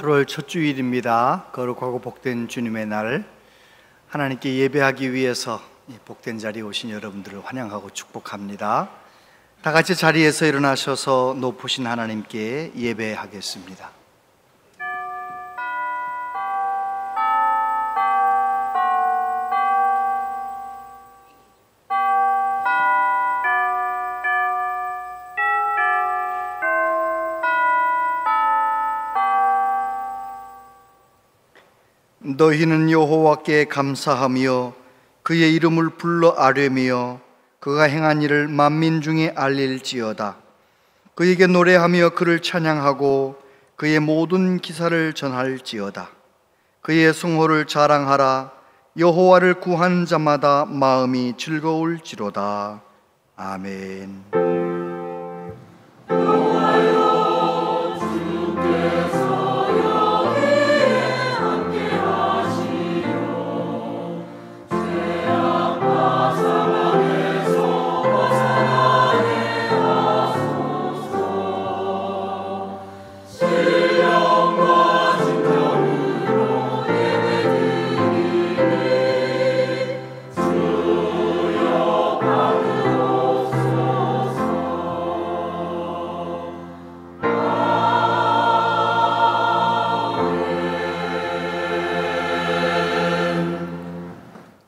8월 첫 주일입니다. 거룩하고 복된 주님의 날, 하나님께 예배하기 위해서 복된 자리에 오신 여러분들을 환영하고 축복합니다. 다 같이 자리에서 일어나셔서 높으신 하나님께 예배하겠습니다. 너희는 여호와께 감사하며 그의 이름을 불러 아뢰며 그가 행한 일을 만민 중에 알릴지어다. 그에게 노래하며 그를 찬양하고 그의 모든 기사를 전할지어다. 그의 성호를 자랑하라. 여호와를 구하는 자마다 마음이 즐거울지로다. 아멘.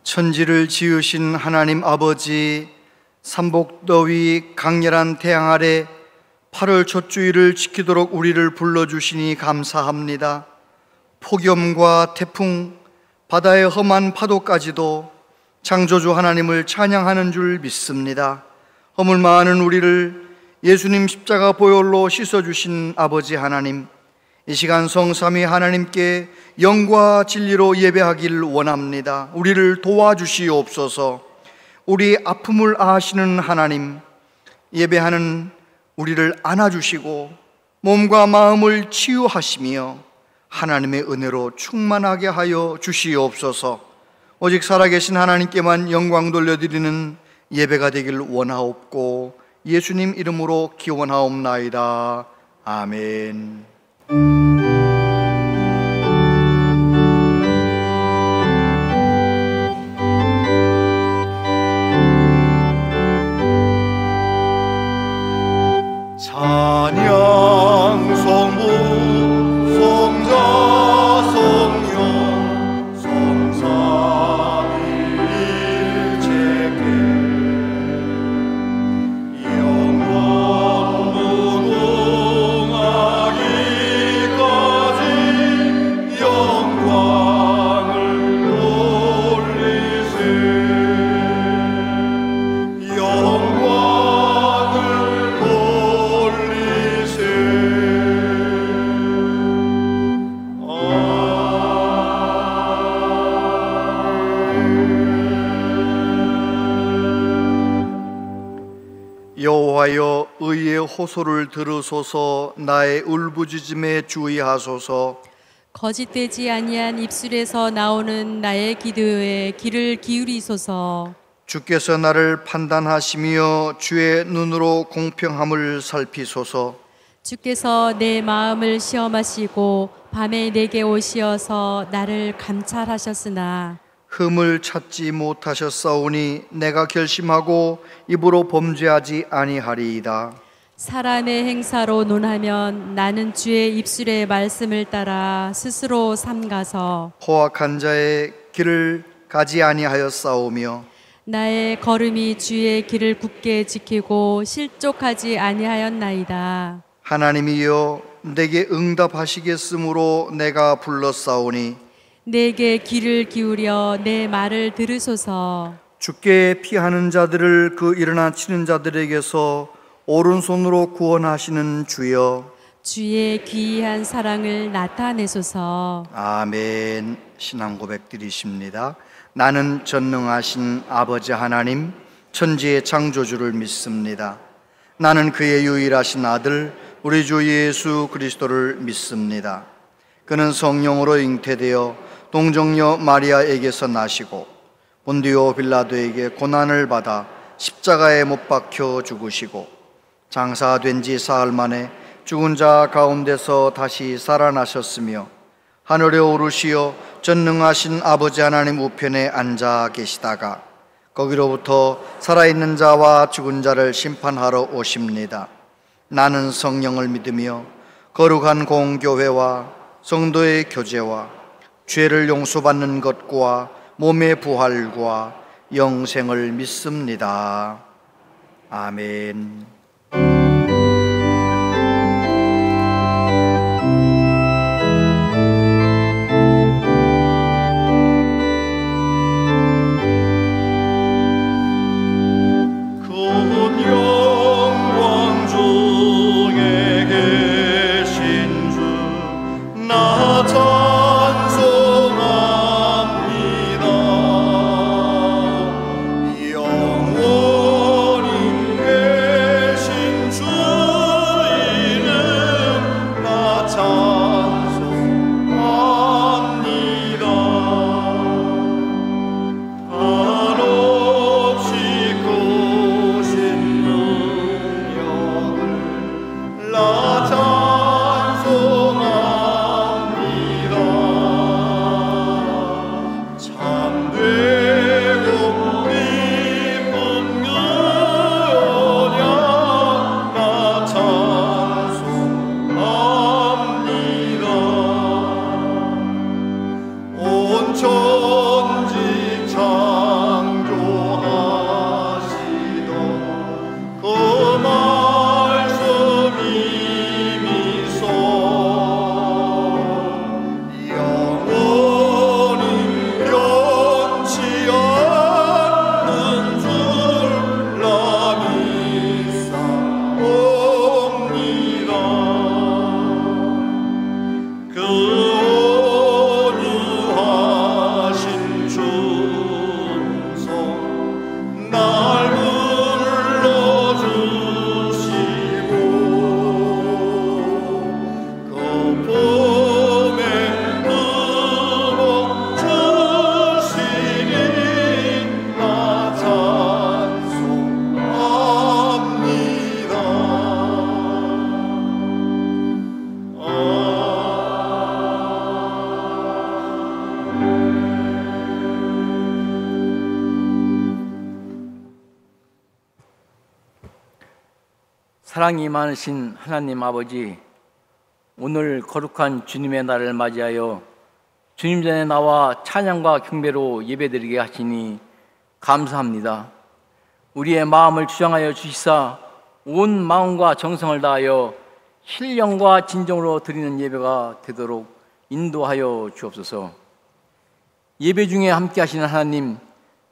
천지를 지으신 하나님 아버지, 삼복더위 강렬한 태양 아래 8월 첫 주일을 지키도록 우리를 불러주시니 감사합니다. 폭염과 태풍, 바다의 험한 파도까지도 창조주 하나님을 찬양하는 줄 믿습니다. 허물 많은 우리를 예수님 십자가 보혈로 씻어주신 아버지 하나님, 이 시간 성삼위 하나님께 영과 진리로 예배하길 원합니다. 우리를 도와주시옵소서. 우리 아픔을 아시는 하나님, 예배하는 우리를 안아주시고 몸과 마음을 치유하시며 하나님의 은혜로 충만하게 하여 주시옵소서. 오직 살아계신 하나님께만 영광 돌려드리는 예배가 되길 원하옵고 예수님 이름으로 기원하옵나이다. 아멘. 찬양 성부 성자 성령 성삼위일체께 영원 무궁하기까지 영광을 돌리세. 여호와여, 의의 호소를 들으소서. 나의 울부짖음에 주의하소서. 거짓되지 아니한 입술에서 나오는 나의 기도에 귀를 기울이소서. 주께서 나를 판단하시며 주의 눈으로 공평함을 살피소서. 주께서 내 마음을 시험하시고 밤에 내게 오시어서 나를 감찰하셨으나 흠을 찾지 못하셨사오니 내가 결심하고 입으로 범죄하지 아니하리이다. 사람의 행사로 논하면 나는 주의 입술의 말씀을 따라 스스로 삼가서 포악한 자의 길을 가지 아니하였사오며 나의 걸음이 주의 길을 굳게 지키고 실족하지 아니하였나이다. 하나님이여, 내게 응답하시겠으므로 내가 불렀사오니 내게 귀를 기울여 내 말을 들으소서. 주께 피하는 자들을 그 일어나 치는 자들에게서 오른손으로 구원하시는 주여, 주의 귀한 사랑을 나타내소서. 아멘. 신앙 고백 드리십니다. 나는 전능하신 아버지 하나님, 천지의 창조주를 믿습니다. 나는 그의 유일하신 아들 우리 주 예수 그리스도를 믿습니다. 그는 성령으로 잉태되어 동정녀 마리아에게서 나시고 본디오 빌라도에게 고난을 받아 십자가에 못 박혀 죽으시고 장사된 지 사흘 만에 죽은 자 가운데서 다시 살아나셨으며 하늘에 오르시어 전능하신 아버지 하나님 우편에 앉아 계시다가 거기로부터 살아있는 자와 죽은 자를 심판하러 오십니다. 나는 성령을 믿으며 거룩한 공교회와 성도의 교제와 죄를 용서받는 것과 몸의 부활과 영생을 믿습니다. 아멘. 사랑이 많으신 하나님 아버지, 오늘 거룩한 주님의 날을 맞이하여 주님 전에 나와 찬양과 경배로 예배드리게 하시니 감사합니다. 우리의 마음을 주장하여 주시사 온 마음과 정성을 다하여 신령과 진정으로 드리는 예배가 되도록 인도하여 주옵소서. 예배 중에 함께 하시는 하나님,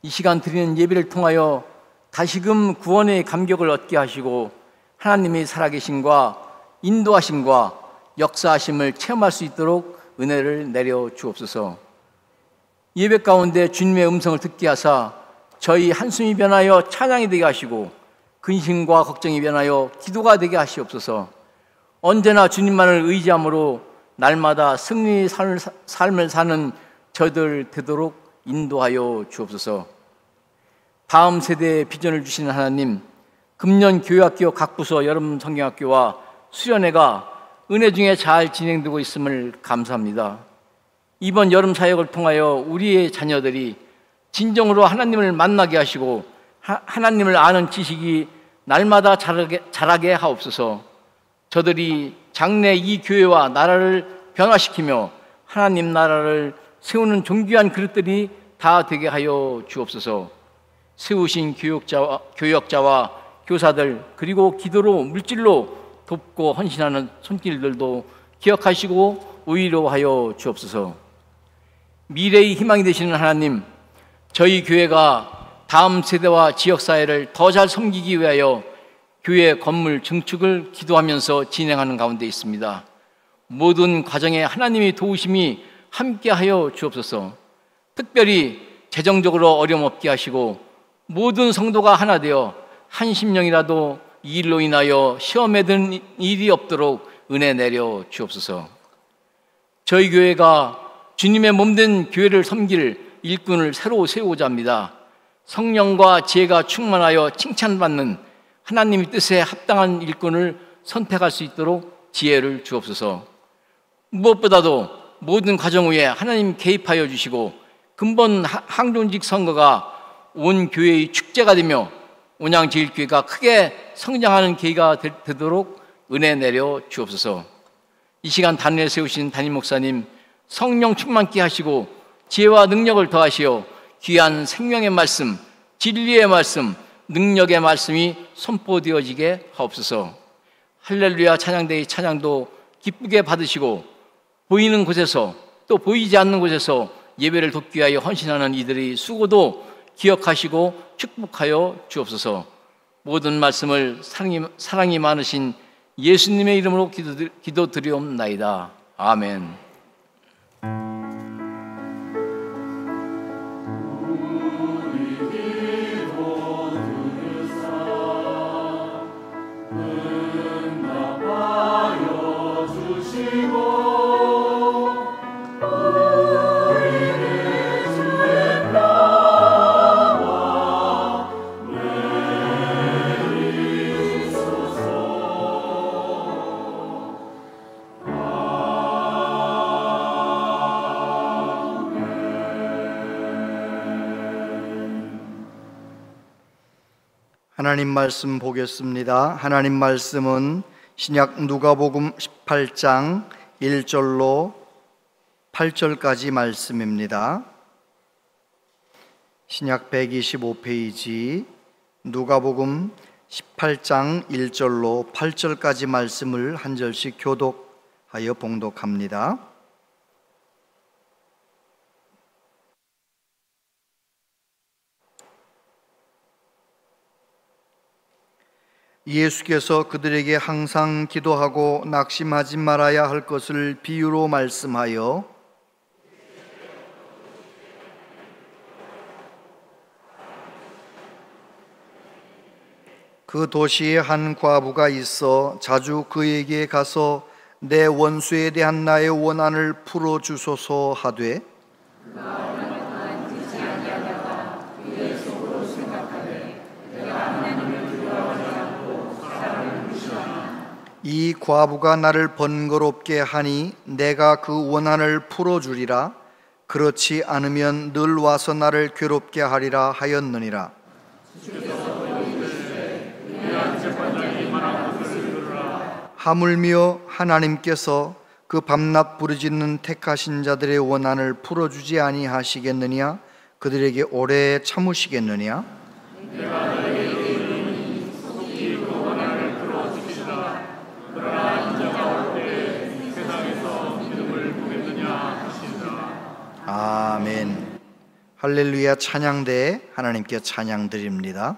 이 시간 드리는 예배를 통하여 다시금 구원의 감격을 얻게 하시고 하나님의 살아계심과 인도하심과 역사하심을 체험할 수 있도록 은혜를 내려 주옵소서. 예배 가운데 주님의 음성을 듣게 하사 저희 한숨이 변하여 찬양이 되게 하시고 근심과 걱정이 변하여 기도가 되게 하시옵소서. 언제나 주님만을 의지함으로 날마다 승리의 삶을 사는 저들 되도록 인도하여 주옵소서. 다음 세대에 비전을 주시는 하나님, 금년 교회학교 각 부서 여름 성경학교와 수련회가 은혜 중에 잘 진행되고 있음을 감사합니다. 이번 여름 사역을 통하여 우리의 자녀들이 진정으로 하나님을 만나게 하시고 하나님을 아는 지식이 날마다 자라게 하옵소서. 저들이 장래 이 교회와 나라를 변화시키며 하나님 나라를 세우는 존귀한 그릇들이 다 되게 하여 주옵소서. 세우신 교역자와 교사들, 그리고 기도로 물질로 돕고 헌신하는 손길들도 기억하시고 의로하여 주옵소서. 미래의 희망이 되시는 하나님, 저희 교회가 다음 세대와 지역사회를 더 잘 섬기기 위하여 교회 건물 증축을 기도하면서 진행하는 가운데 있습니다. 모든 과정에 하나님의 도우심이 함께하여 주옵소서. 특별히 재정적으로 어려움 없게 하시고 모든 성도가 하나 되어 한 심령이라도 이 일로 인하여 시험에 든 일이 없도록 은혜 내려 주옵소서. 저희 교회가 주님의 몸된 교회를 섬길 일꾼을 새로 세우고자 합니다. 성령과 지혜가 충만하여 칭찬받는 하나님의 뜻에 합당한 일꾼을 선택할 수 있도록 지혜를 주옵소서. 무엇보다도 모든 가정 위에 하나님 개입하여 주시고 근본 항존직 선거가 온 교회의 축제가 되며 온양제일교회가 크게 성장하는 계기가 되도록 은혜 내려 주옵소서. 이 시간 단위에 세우신 담임 목사님 성령 충만케 하시고 지혜와 능력을 더하시어 귀한 생명의 말씀, 진리의 말씀, 능력의 말씀이 선포되어지게 하옵소서. 할렐루야 찬양대의 찬양도 기쁘게 받으시고 보이는 곳에서 또 보이지 않는 곳에서 예배를 돕기 위하여 헌신하는 이들의 수고도 기억하시고 축복하여 주옵소서. 모든 말씀을 사랑이 많으신 예수님의 이름으로 기도드리옵나이다. 아멘. 하나님 말씀 보겠습니다. 하나님 말씀은 신약 누가복음 18장 1절로 8절까지 말씀입니다. 신약 125페이지 누가복음 18장 1절로 8절까지 말씀을 한 절씩 교독하여 봉독합니다. 예수께서 그들에게 항상 기도하고 낙심하지 말아야 할 것을 비유로 말씀하여 그 도시에 한 과부가 있어 자주 그에게 가서 내 원수에 대한 나의 원한을 풀어주소서 하되 이 과부가 나를 번거롭게 하니 내가 그 원한을 풀어주리라. 그렇지 않으면 늘 와서 나를 괴롭게 하리라 하였느니라. 하물며 하나님께서 그 밤낮 부르짖는 택하신 자들의 원한을 풀어주지 아니하시겠느냐? 그들에게 오래 참으시겠느냐? 아멘. 할렐루야 찬양대 하나님께 찬양 드립니다.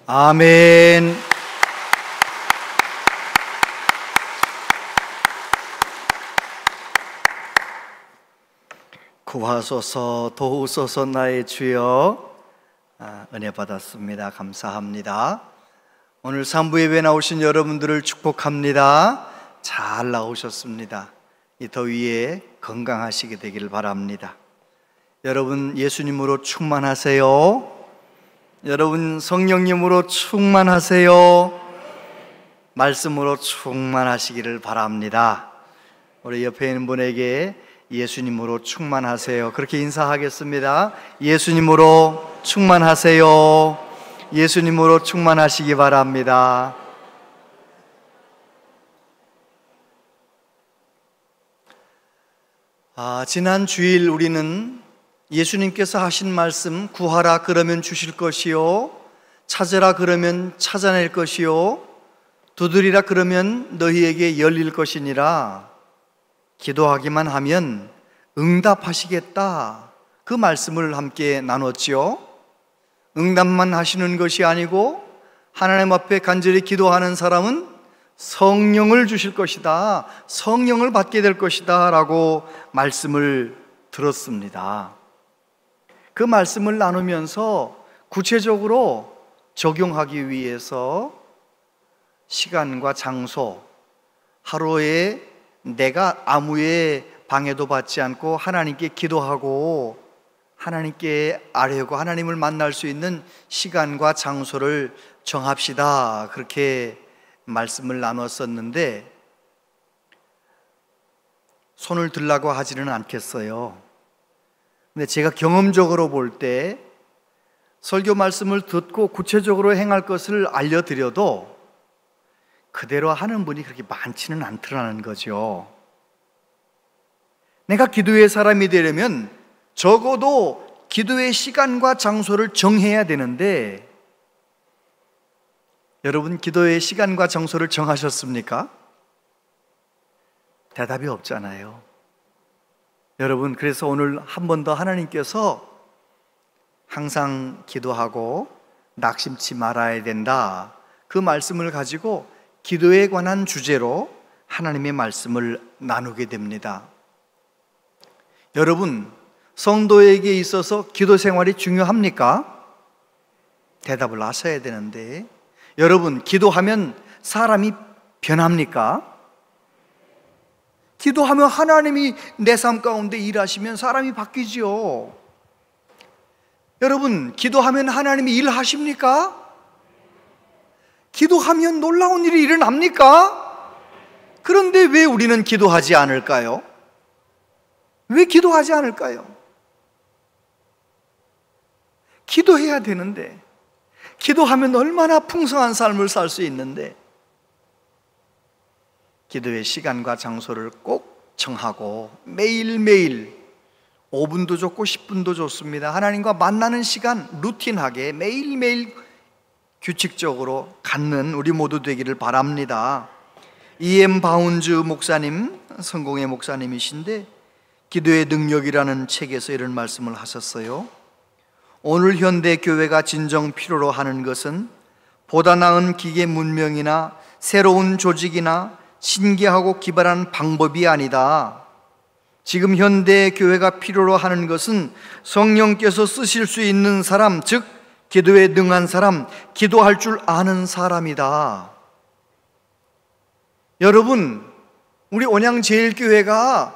아멘. 구하소서 도우소서 나의 주여. 은혜 받았습니다. 감사합니다. 오늘 3부 예배 나오신 여러분들을 축복합니다. 잘 나오셨습니다. 이 더위에 건강하시게 되기를 바랍니다. 여러분 예수님으로 충만하세요. 여러분 성령님으로 충만하세요. 말씀으로 충만하시기를 바랍니다. 우리 옆에 있는 분에게 예수님으로 충만하세요. 그렇게 인사하겠습니다. 예수님으로 충만하세요. 예수님으로 충만하시기 바랍니다. 지난 주일 우리는 예수님께서 하신 말씀, 구하라 그러면 주실 것이요, 찾으라 그러면 찾아낼 것이요, 두드리라 그러면 너희에게 열릴 것이니라, 기도하기만 하면 응답하시겠다, 그 말씀을 함께 나눴지요. 응답만 하시는 것이 아니고 하나님 앞에 간절히 기도하는 사람은 성령을 주실 것이다, 성령을 받게 될 것이다 라고 말씀을 들었습니다. 그 말씀을 나누면서 구체적으로 적용하기 위해서 시간과 장소, 하루에 내가 아무의 방해도 받지 않고 하나님께 기도하고 하나님께 아뢰고 하나님을 만날 수 있는 시간과 장소를 정합시다, 그렇게 말씀을 나눴었는데 손을 들라고 하지는 않겠어요. 근데 제가 경험적으로 볼 때 설교 말씀을 듣고 구체적으로 행할 것을 알려드려도 그대로 하는 분이 그렇게 많지는 않더라는 거죠. 내가 기도의 사람이 되려면 적어도 기도의 시간과 장소를 정해야 되는데, 여러분 기도의 시간과 장소를 정하셨습니까? 대답이 없잖아요. 여러분, 그래서 오늘 한 번 더 하나님께서 항상 기도하고 낙심치 말아야 된다, 그 말씀을 가지고 기도에 관한 주제로 하나님의 말씀을 나누게 됩니다. 여러분, 성도에게 있어서 기도 생활이 중요합니까? 대답을 하셔야 되는데, 여러분 기도하면 사람이 변합니까? 기도하면 하나님이 내 삶 가운데 일하시면 사람이 바뀌지요. 여러분 기도하면 하나님이 일하십니까? 기도하면 놀라운 일이 일어납니까? 그런데 왜 우리는 기도하지 않을까요? 왜 기도하지 않을까요? 기도해야 되는데, 기도하면 얼마나 풍성한 삶을 살 수 있는데, 기도의 시간과 장소를 꼭 정하고 매일매일 5분도 좋고 10분도 좋습니다. 하나님과 만나는 시간 루틴하게 매일매일 규칙적으로 갖는 우리 모두 되기를 바랍니다. E.M. 바운즈 목사님, 성공의 목사님이신데 기도의 능력이라는 책에서 이런 말씀을 하셨어요. 오늘 현대 교회가 진정 필요로 하는 것은 보다 나은 기계 문명이나 새로운 조직이나 신기하고 기발한 방법이 아니다. 지금 현대 교회가 필요로 하는 것은 성령께서 쓰실 수 있는 사람, 즉 기도에 능한 사람, 기도할 줄 아는 사람이다. 여러분, 우리 온양제일교회가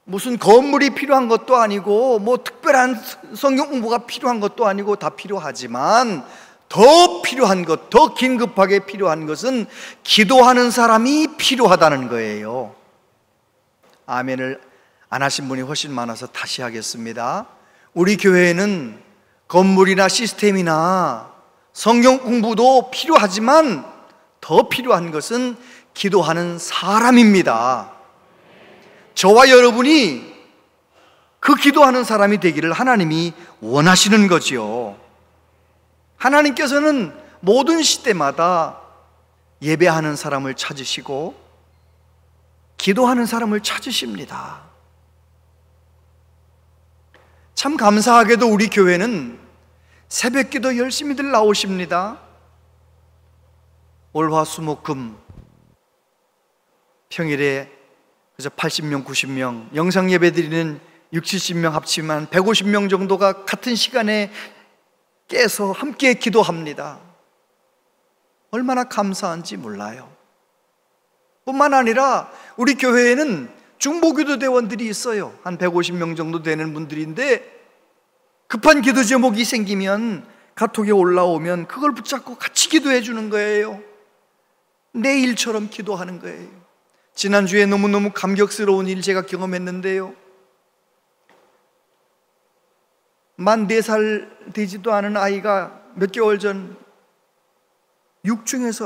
무슨 건물이 필요한 것도 아니고 뭐 특별한 성경 공부가 필요한 것도 아니고 다 필요하지만 더 필요한 것, 더 긴급하게 필요한 것은 기도하는 사람이 필요하다는 거예요. 아멘을 안 하신 분이 훨씬 많아서 다시 하겠습니다. 우리 교회에는 건물이나 시스템이나 성경 공부도 필요하지만 더 필요한 것은 기도하는 사람입니다. 저와 여러분이 그 기도하는 사람이 되기를 하나님이 원하시는 거지요. 하나님께서는 모든 시대마다 예배하는 사람을 찾으시고 기도하는 사람을 찾으십니다. 참 감사하게도 우리 교회는 새벽기도 열심히들 나오십니다. 월화수목금 평일에 그래서 80명, 90명, 영상 예배 드리는 60, 70명 합치면 150명 정도가 같은 시간에 깨서 함께 기도합니다. 얼마나 감사한지 몰라요. 뿐만 아니라 우리 교회에는 중보기도 대원들이 있어요. 한 150명 정도 되는 분들인데 급한 기도 제목이 생기면 카톡에 올라오면 그걸 붙잡고 같이 기도해 주는 거예요. 내 일처럼 기도하는 거예요. 지난주에 너무너무 감격스러운 일 제가 경험했는데요, 만 4살 되지도 않은 아이가 몇 개월 전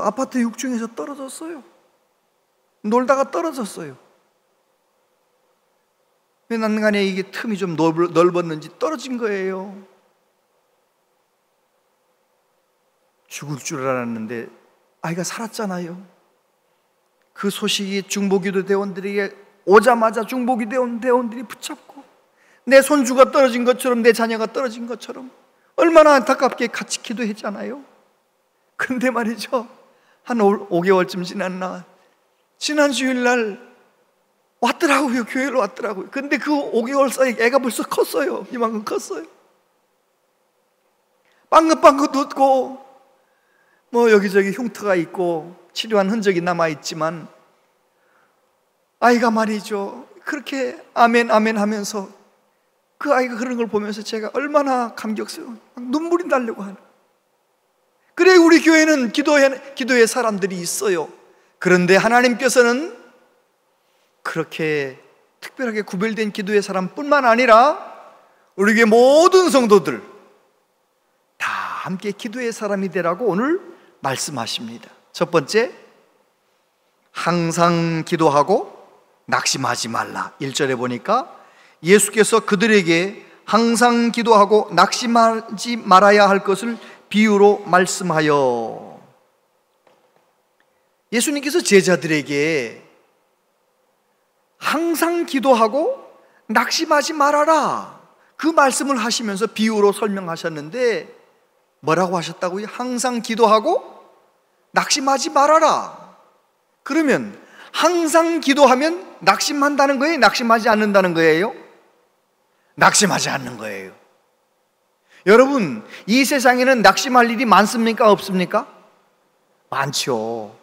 아파트 6층에서 떨어졌어요. 놀다가 떨어졌어요. 왜 난간에 이게 틈이 좀 넓었는지 떨어진 거예요. 죽을 줄 알았는데 아이가 살았잖아요. 그 소식이 중보기도 대원들에게 오자마자 중보기도 대원들이 붙잡고 내 손주가 떨어진 것처럼, 내 자녀가 떨어진 것처럼 얼마나 안타깝게 같이 기도했잖아요. 근데 말이죠, 한 5개월쯤 지났나 지난 주일날 왔더라고요. 교회로 왔더라고요. 근데 그 5개월 사이에 애가 벌써 컸어요. 이만큼 컸어요. 빵긋빵긋 웃고 뭐 여기저기 흉터가 있고 치료한 흔적이 남아있지만 아이가 말이죠, 그렇게 아멘 아멘 하면서 그 아이가 그런 걸 보면서 제가 얼마나 감격스러워, 눈물이 나려고 하는. 그래, 우리 교회는 기도의 사람들이 있어요. 그런데 하나님께서는 그렇게 특별하게 구별된 기도의 사람뿐만 아니라 우리 교회 모든 성도들 다 함께 기도의 사람이 되라고 오늘 말씀하십니다. 첫 번째, 항상 기도하고 낙심하지 말라. 1절에 보니까 예수께서 그들에게 항상 기도하고 낙심하지 말아야 할 것을 비유로 말씀하여, 예수님께서 제자들에게 항상 기도하고 낙심하지 말아라, 그 말씀을 하시면서 비유로 설명하셨는데 뭐라고 하셨다고요? 항상 기도하고 낙심하지 말아라. 그러면 항상 기도하면 낙심한다는 거예요? 낙심하지 않는다는 거예요? 낙심하지 않는 거예요. 여러분, 이 세상에는 낙심할 일이 많습니까? 없습니까? 많죠.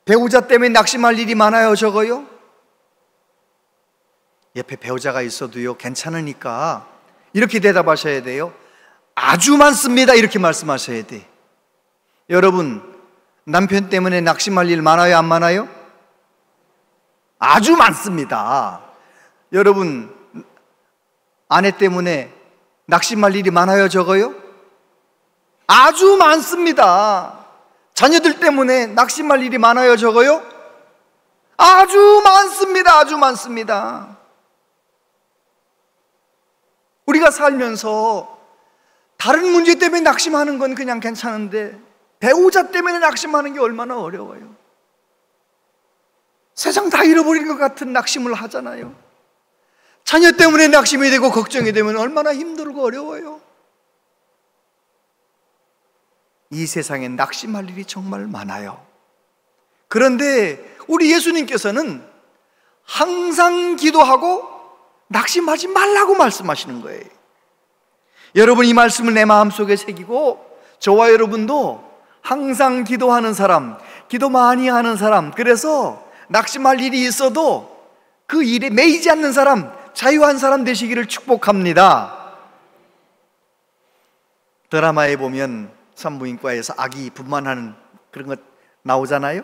배우자 때문에 낙심할 일이 많아요? 적어요? 옆에 배우자가 있어도요, 괜찮으니까 이렇게 대답하셔야 돼요. 아주 많습니다. 이렇게 말씀하셔야 돼. 여러분, 남편 때문에 낙심할 일 많아요? 안 많아요? 아주 많습니다. 여러분, 아내 때문에 낙심할 일이 많아요? 적어요? 아주 많습니다. 자녀들 때문에 낙심할 일이 많아요? 적어요? 아주 많습니다. 아주 많습니다. 우리가 살면서 다른 문제 때문에 낙심하는 건 그냥 괜찮은데 배우자 때문에 낙심하는 게 얼마나 어려워요. 세상 다 잃어버린 것 같은 낙심을 하잖아요. 자녀 때문에 낙심이 되고 걱정이 되면 얼마나 힘들고 어려워요. 이 세상엔 낙심할 일이 정말 많아요. 그런데 우리 예수님께서는 항상 기도하고 낙심하지 말라고 말씀하시는 거예요. 여러분, 이 말씀을 내 마음속에 새기고 저와 여러분도 항상 기도하는 사람, 기도 많이 하는 사람, 그래서 낙심할 일이 있어도 그 일에 매이지 않는 사람, 자유한 사람 되시기를 축복합니다. 드라마에 보면 산부인과에서 아기 분만하는 그런 것 나오잖아요.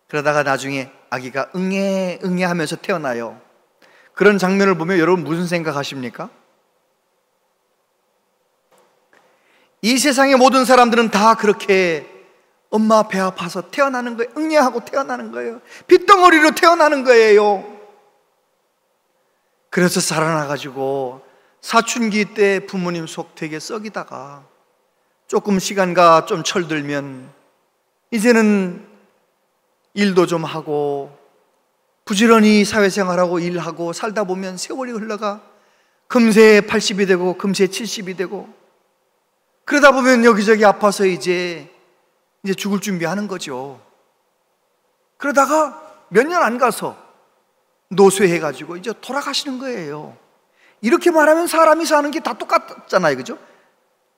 그러다가 나중에 아기가 응애 응애 하면서 태어나요. 그런 장면을 보면 여러분 무슨 생각하십니까? 이 세상의 모든 사람들은 다 그렇게 엄마 배 아파서 태어나는 거예요. 응애하고 태어나는 거예요. 핏덩어리로 태어나는 거예요. 그래서 살아나가지고 사춘기 때 부모님 속 되게 썩이다가 조금 시간과 좀 철들면 이제는 일도 좀 하고 부지런히 사회생활하고 일하고 살다 보면 세월이 흘러가 금세 80이 되고 금세 70이 되고 그러다 보면 여기저기 아파서 이제 이제 죽을 준비하는 거죠. 그러다가 몇 년 안 가서 노쇠해가지고 이제 돌아가시는 거예요. 이렇게 말하면 사람이 사는 게 다 똑같잖아요, 그죠?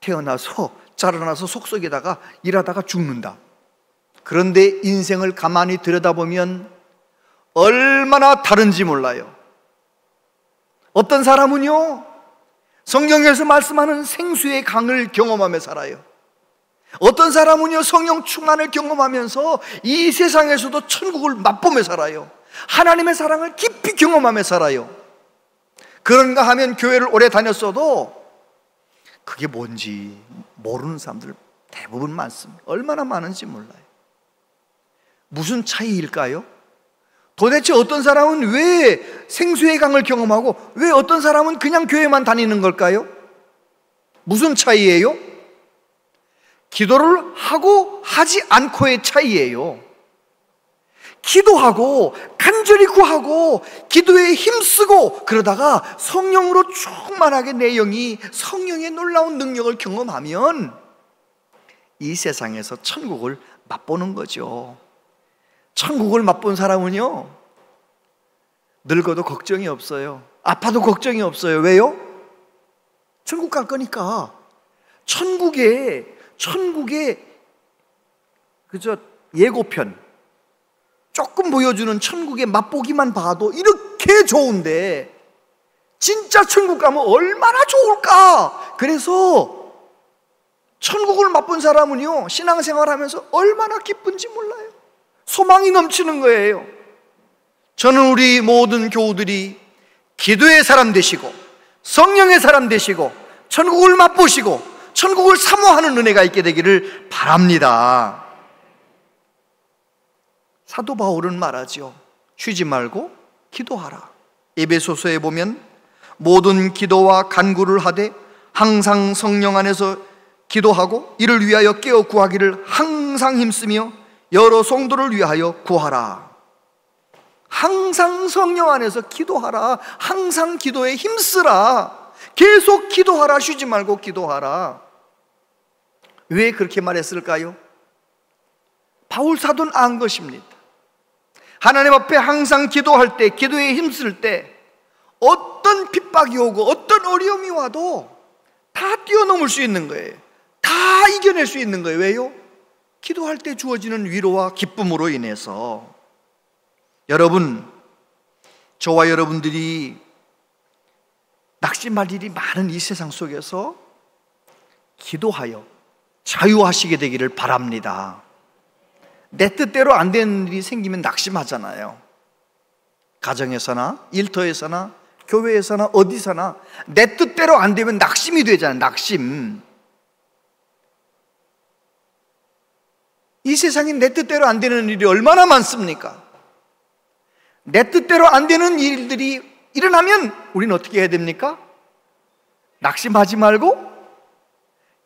태어나서 자라나서 속속에다가 일하다가 죽는다. 그런데 인생을 가만히 들여다보면 얼마나 다른지 몰라요. 어떤 사람은요, 성경에서 말씀하는 생수의 강을 경험하며 살아요. 어떤 사람은요, 성령 충만을 경험하면서 이 세상에서도 천국을 맛보며 살아요. 하나님의 사랑을 깊이 경험하며 살아요. 그런가 하면 교회를 오래 다녔어도 그게 뭔지 모르는 사람들 대부분 많습니다. 얼마나 많은지 몰라요. 무슨 차이일까요? 도대체 어떤 사람은 왜 생수의 강을 경험하고 왜 어떤 사람은 그냥 교회만 다니는 걸까요? 무슨 차이예요? 기도를 하고 하지 않고의 차이예요. 기도하고 간절히 구하고 기도에 힘쓰고 그러다가 성령으로 충만하게 내 영이 성령의 놀라운 능력을 경험하면 이 세상에서 천국을 맛보는 거죠. 천국을 맛본 사람은요, 늙어도 걱정이 없어요. 아파도 걱정이 없어요. 왜요? 천국 갈 거니까. 천국에 그저 예고편 조금 보여주는 천국의 맛보기만 봐도 이렇게 좋은데 진짜 천국 가면 얼마나 좋을까? 그래서 천국을 맛본 사람은요, 신앙생활하면서 얼마나 기쁜지 몰라요. 소망이 넘치는 거예요. 저는 우리 모든 교우들이 기도의 사람 되시고 성령의 사람 되시고 천국을 맛보시고 천국을 사모하는 은혜가 있게 되기를 바랍니다. 사도 바울은 말하죠. 쉬지 말고 기도하라. 에베소서에 보면 모든 기도와 간구를 하되 항상 성령 안에서 기도하고 이를 위하여 깨어 구하기를 항상 힘쓰며 여러 성도를 위하여 구하라. 항상 성령 안에서 기도하라. 항상 기도에 힘쓰라. 계속 기도하라. 쉬지 말고 기도하라. 왜 그렇게 말했을까요? 바울 사도는 안 것입니다. 하나님 앞에 항상 기도할 때, 기도에 힘쓸 때 어떤 핍박이 오고 어떤 어려움이 와도 다 뛰어넘을 수 있는 거예요. 다 이겨낼 수 있는 거예요. 왜요? 기도할 때 주어지는 위로와 기쁨으로 인해서. 여러분, 저와 여러분들이 낙심할 일이 많은 이 세상 속에서 기도하여 자유하시게 되기를 바랍니다. 내 뜻대로 안 되는 일이 생기면 낙심하잖아요. 가정에서나 일터에서나 교회에서나 어디서나 내 뜻대로 안 되면 낙심이 되잖아요. 낙심. 이 세상에 내 뜻대로 안 되는 일이 얼마나 많습니까? 내 뜻대로 안 되는 일들이 일어나면 우리는 어떻게 해야 됩니까? 낙심하지 말고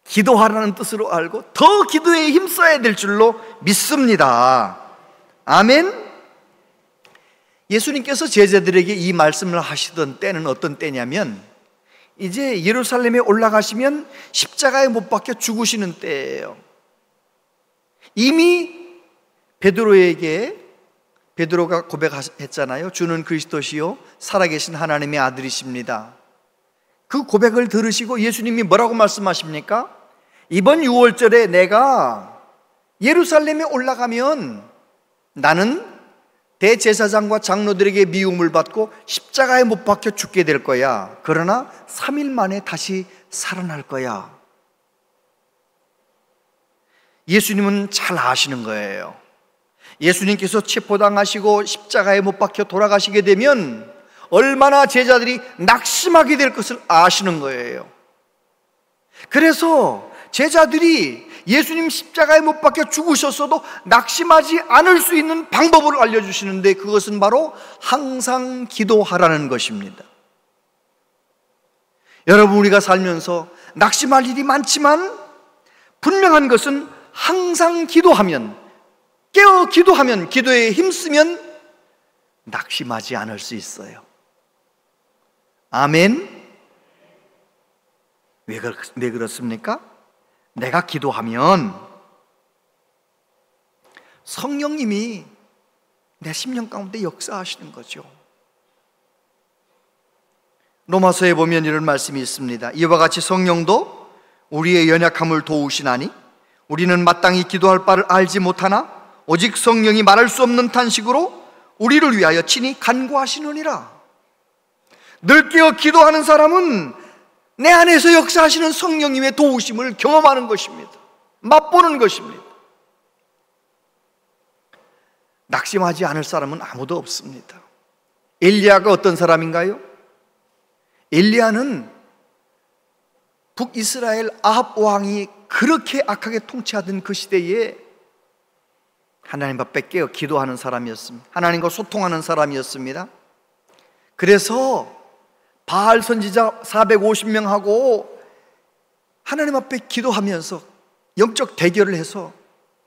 기도하라는 뜻으로 알고 더 기도에 힘써야 될 줄로 믿습니다. 아멘. 예수님께서 제자들에게 이 말씀을 하시던 때는 어떤 때냐면 이제 예루살렘에 올라가시면 십자가에 못 박혀 죽으시는 때예요. 이미 베드로가 고백했잖아요. 주는 그리스도시요 살아계신 하나님의 아들이십니다. 그 고백을 들으시고 예수님이 뭐라고 말씀하십니까? 이번 6월절에 내가 예루살렘에 올라가면 나는 대제사장과 장로들에게 미움을 받고 십자가에 못 박혀 죽게 될 거야. 그러나 3일 만에 다시 살아날 거야. 예수님은 잘 아시는 거예요. 예수님께서 체포당하시고 십자가에 못 박혀 돌아가시게 되면 얼마나 제자들이 낙심하게 될 것을 아시는 거예요. 그래서 제자들이 예수님 십자가에 못 박혀 죽으셨어도 낙심하지 않을 수 있는 방법을 알려주시는데 그것은 바로 항상 기도하라는 것입니다. 여러분, 우리가 살면서 낙심할 일이 많지만 분명한 것은 항상 기도하면, 깨어 기도하면, 기도에 힘쓰면 낙심하지 않을 수 있어요. 아멘. 왜 그렇습니까? 내가 기도하면 성령님이 내 심령 가운데 역사하시는 거죠. 로마서에 보면 이런 말씀이 있습니다. 이와 같이 성령도 우리의 연약함을 도우시나니 우리는 마땅히 기도할 바를 알지 못하나 오직 성령이 말할 수 없는 탄식으로 우리를 위하여 친히 간구하시느니라. 늘 깨어 기도하는 사람은 내 안에서 역사하시는 성령님의 도우심을 경험하는 것입니다. 맛보는 것입니다. 낙심하지 않을 사람은 아무도 없습니다. 엘리야가 어떤 사람인가요? 엘리야는 북이스라엘 아합 왕이 그렇게 악하게 통치하던 그 시대에 하나님 앞에 깨어 기도하는 사람이었습니다. 하나님과 소통하는 사람이었습니다. 그래서 바알 선지자 450명하고 하나님 앞에 기도하면서 영적 대결을 해서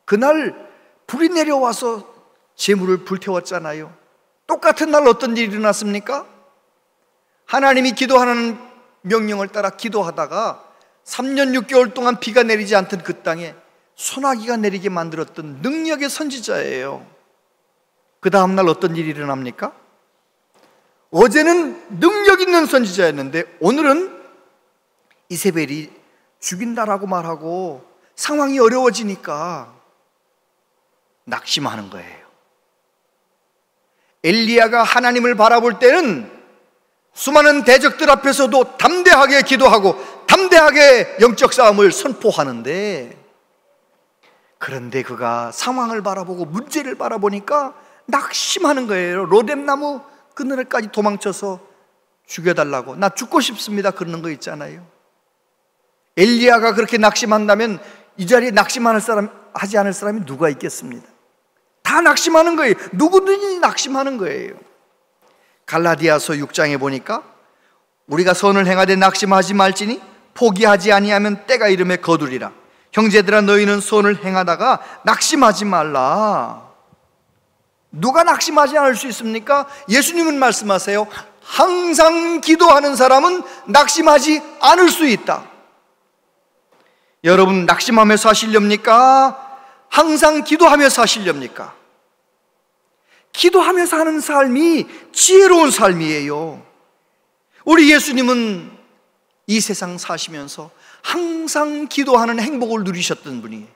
그날 불이 내려와서 제물을 불태웠잖아요. 똑같은 날 어떤 일이 일어났습니까? 하나님이 기도하는 명령을 따라 기도하다가 3년 6개월 동안 비가 내리지 않던 그 땅에 소나기가 내리게 만들었던 능력의 선지자예요. 그 다음날 어떤 일이 일어납니까? 어제는 능력 있는 선지자였는데 오늘은 이세벨이 죽인다라고 말하고 상황이 어려워지니까 낙심하는 거예요. 엘리야가 하나님을 바라볼 때는 수많은 대적들 앞에서도 담대하게 기도하고 담대하게 영적 싸움을 선포하는데, 그런데 그가 상황을 바라보고 문제를 바라보니까 낙심하는 거예요. 로뎀나무 그늘까지 도망쳐서 죽여달라고, 나 죽고 싶습니다, 그러는 거 있잖아요. 엘리야가 그렇게 낙심한다면 이 자리에 하지 않을 사람이 누가 있겠습니다. 다 낙심하는 거예요. 누구든지 낙심하는 거예요. 갈라디아서 6장에 보니까 우리가 선을 행하되 낙심하지 말지니 포기하지 아니하면 때가 이름에 거두리라. 형제들아 너희는 선을 행하다가 낙심하지 말라. 누가 낙심하지 않을 수 있습니까? 예수님은 말씀하세요. 항상 기도하는 사람은 낙심하지 않을 수 있다. 여러분 낙심하며 사시렵니까? 항상 기도하며 사시렵니까? 기도하며 사는 삶이 지혜로운 삶이에요. 우리 예수님은 이 세상 사시면서 항상 기도하는 행복을 누리셨던 분이에요.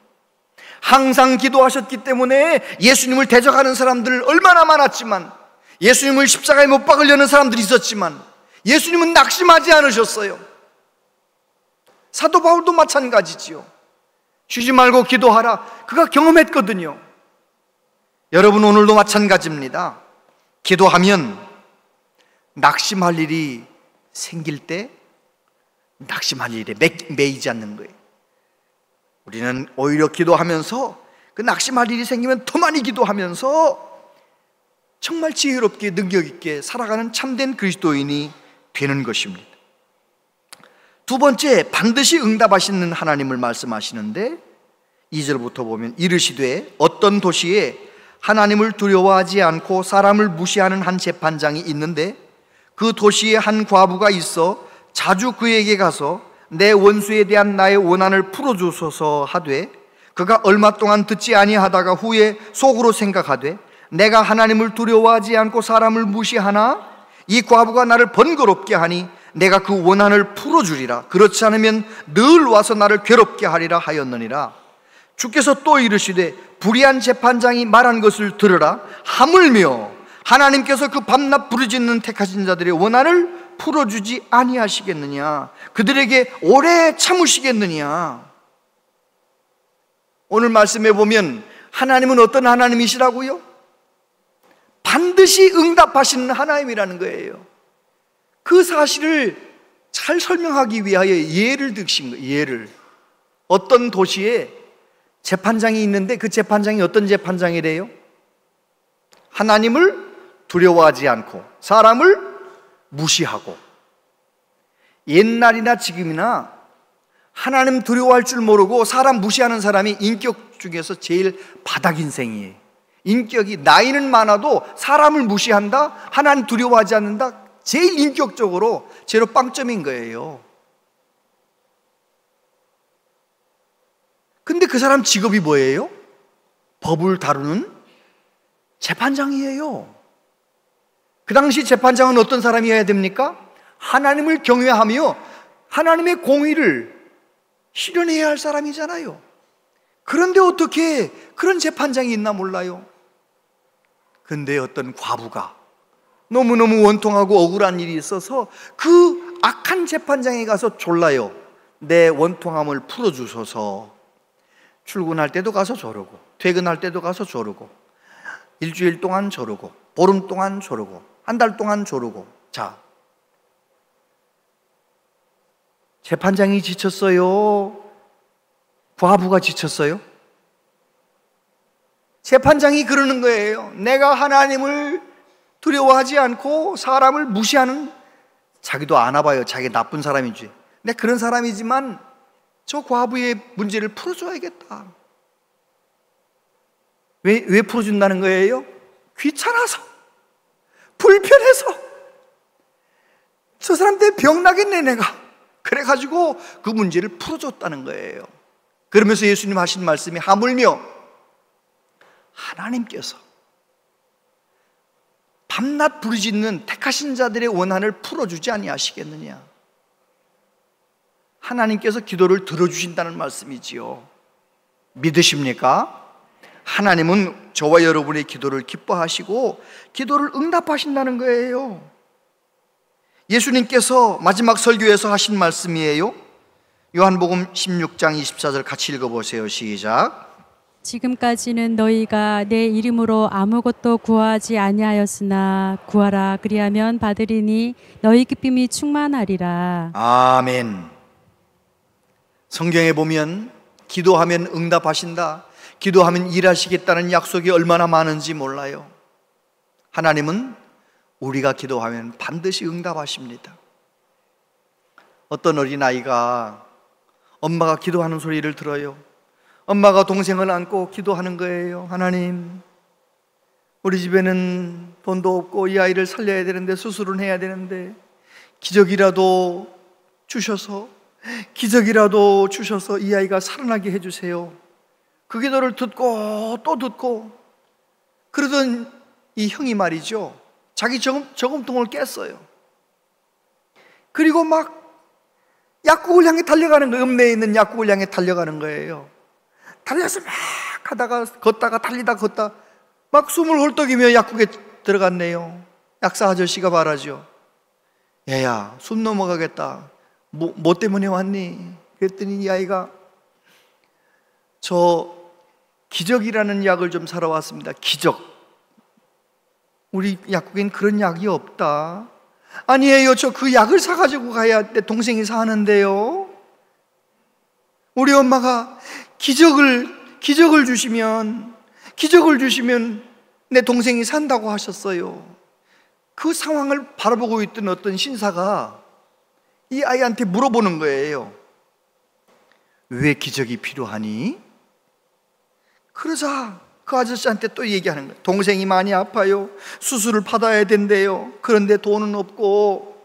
항상 기도하셨기 때문에 예수님을 대적하는 사람들 얼마나 많았지만, 예수님을 십자가에 못 박으려는 사람들이 있었지만 예수님은 낙심하지 않으셨어요. 사도 바울도 마찬가지지요. 쉬지 말고 기도하라, 그가 경험했거든요. 여러분 오늘도 마찬가지입니다. 기도하면 낙심할 일이 생길 때 낙심할 일에 매이지 않는 거예요. 우리는 오히려 기도하면서 그 낙심할 일이 생기면 더 많이 기도하면서 정말 지혜롭게 능력 있게 살아가는 참된 그리스도인이 되는 것입니다. 두 번째, 반드시 응답하시는 하나님을 말씀하시는데 2절부터 보면 이르시되 어떤 도시에 하나님을 두려워하지 않고 사람을 무시하는 한 재판장이 있는데 그 도시에 한 과부가 있어 자주 그에게 가서 내 원수에 대한 나의 원한을 풀어주소서 하되, 그가 얼마 동안 듣지 아니하다가 후에 속으로 생각하되 내가 하나님을 두려워하지 않고 사람을 무시하나 이 과부가 나를 번거롭게 하니 내가 그 원한을 풀어주리라. 그렇지 않으면 늘 와서 나를 괴롭게 하리라 하였느니라. 주께서 또 이르시되 불의한 재판장이 말한 것을 들으라. 하물며 하나님께서 그 밤낮 부르짖는 택하신 자들의 원한을 풀어주지 아니하시겠느냐? 그들에게 오래 참으시겠느냐? 오늘 말씀해 보면 하나님은 어떤 하나님이시라고요? 반드시 응답하시는 하나님이라는 거예요. 그 사실을 잘 설명하기 위하여 예를 드신 거예요. 예를. 어떤 도시에 재판장이 있는데 그 재판장이 어떤 재판장이래요? 하나님을 두려워하지 않고 사람을 무시하고. 옛날이나 지금이나 하나님 두려워할 줄 모르고 사람 무시하는 사람이 인격 중에서 제일 바닥 인생이에요. 인격이 나이는 많아도 사람을 무시한다, 하나님 두려워하지 않는다, 제일 인격적으로 제로 빵점인 거예요. 근데 그 사람 직업이 뭐예요? 법을 다루는 재판장이에요. 그 당시 재판장은 어떤 사람이어야 됩니까? 하나님을 경외하며 하나님의 공의를 실현해야 할 사람이잖아요. 그런데 어떻게 그런 재판장이 있나 몰라요. 근데 어떤 과부가 너무너무 원통하고 억울한 일이 있어서 그 악한 재판장에 가서 졸라요. 내 원통함을 풀어주소서. 출근할 때도 가서 조르고, 퇴근할 때도 가서 조르고, 일주일 동안 조르고, 보름 동안 조르고, 한 달 동안 조르고. 자, 재판장이 지쳤어요? 과부가 지쳤어요? 재판장이 그러는 거예요. 내가 하나님을 두려워하지 않고 사람을 무시하는, 자기도 아나 봐요. 자기 나쁜 사람인지. 근데 그런 사람이지만 저 과부의 문제를 풀어줘야겠다. 왜 풀어준다는 거예요? 귀찮아서, 불편해서. 저 사람 때문에 병나겠네 내가. 그래가지고 그 문제를 풀어줬다는 거예요. 그러면서 예수님 하신 말씀이, 하물며 하나님께서 밤낮 부르짖는 택하신 자들의 원한을 풀어주지 아니하시겠느냐. 하나님께서 기도를 들어주신다는 말씀이지요. 믿으십니까? 하나님은 저와 여러분의 기도를 기뻐하시고 기도를 응답하신다는 거예요. 예수님께서 마지막 설교에서 하신 말씀이에요. 요한복음 16장 24절 같이 읽어보세요. 시작. 지금까지는 너희가 내 이름으로 아무것도 구하지 아니하였으나 구하라 그리하면 받으리니 너희 기쁨이 충만하리라. 아멘. 성경에 보면 기도하면 응답하신다, 기도하면 일하시겠다는 약속이 얼마나 많은지 몰라요. 하나님은 우리가 기도하면 반드시 응답하십니다. 어떤 어린아이가 엄마가 기도하는 소리를 들어요. 엄마가 동생을 안고 기도하는 거예요. 하나님, 우리 집에는 돈도 없고 이 아이를 살려야 되는데, 수술은 해야 되는데, 기적이라도 주셔서 이 아이가 살아나게 해주세요. 그 기도를 듣고 또 듣고, 그러던 이 형이 말이죠, 자기 저금통을 깼어요. 그리고 막 약국을 향해 달려가는 거예요. 읍내에 있는 약국을 향해 달려가는 거예요. 달려서 막 가다가 걷다가 달리다 걷다 막 숨을 헐떡이며 약국에 들어갔네요. 약사 아저씨가 말하죠. 얘야, 숨 넘어가겠다. 뭐 때문에 왔니? 그랬더니 이 아이가, 저 기적이라는 약을 좀 사러 왔습니다. 기적. 우리 약국엔 그런 약이 없다. 아니에요, 저 그 약을 사가지고 가야 내 동생이 사는데요. 우리 엄마가 기적을 주시면 내 동생이 산다고 하셨어요. 그 상황을 바라보고 있던 어떤 신사가 이 아이한테 물어보는 거예요. 왜 기적이 필요하니? 그러자 그 아저씨한테 또 얘기하는 거예요. 동생이 많이 아파요. 수술을 받아야 된대요. 그런데 돈은 없고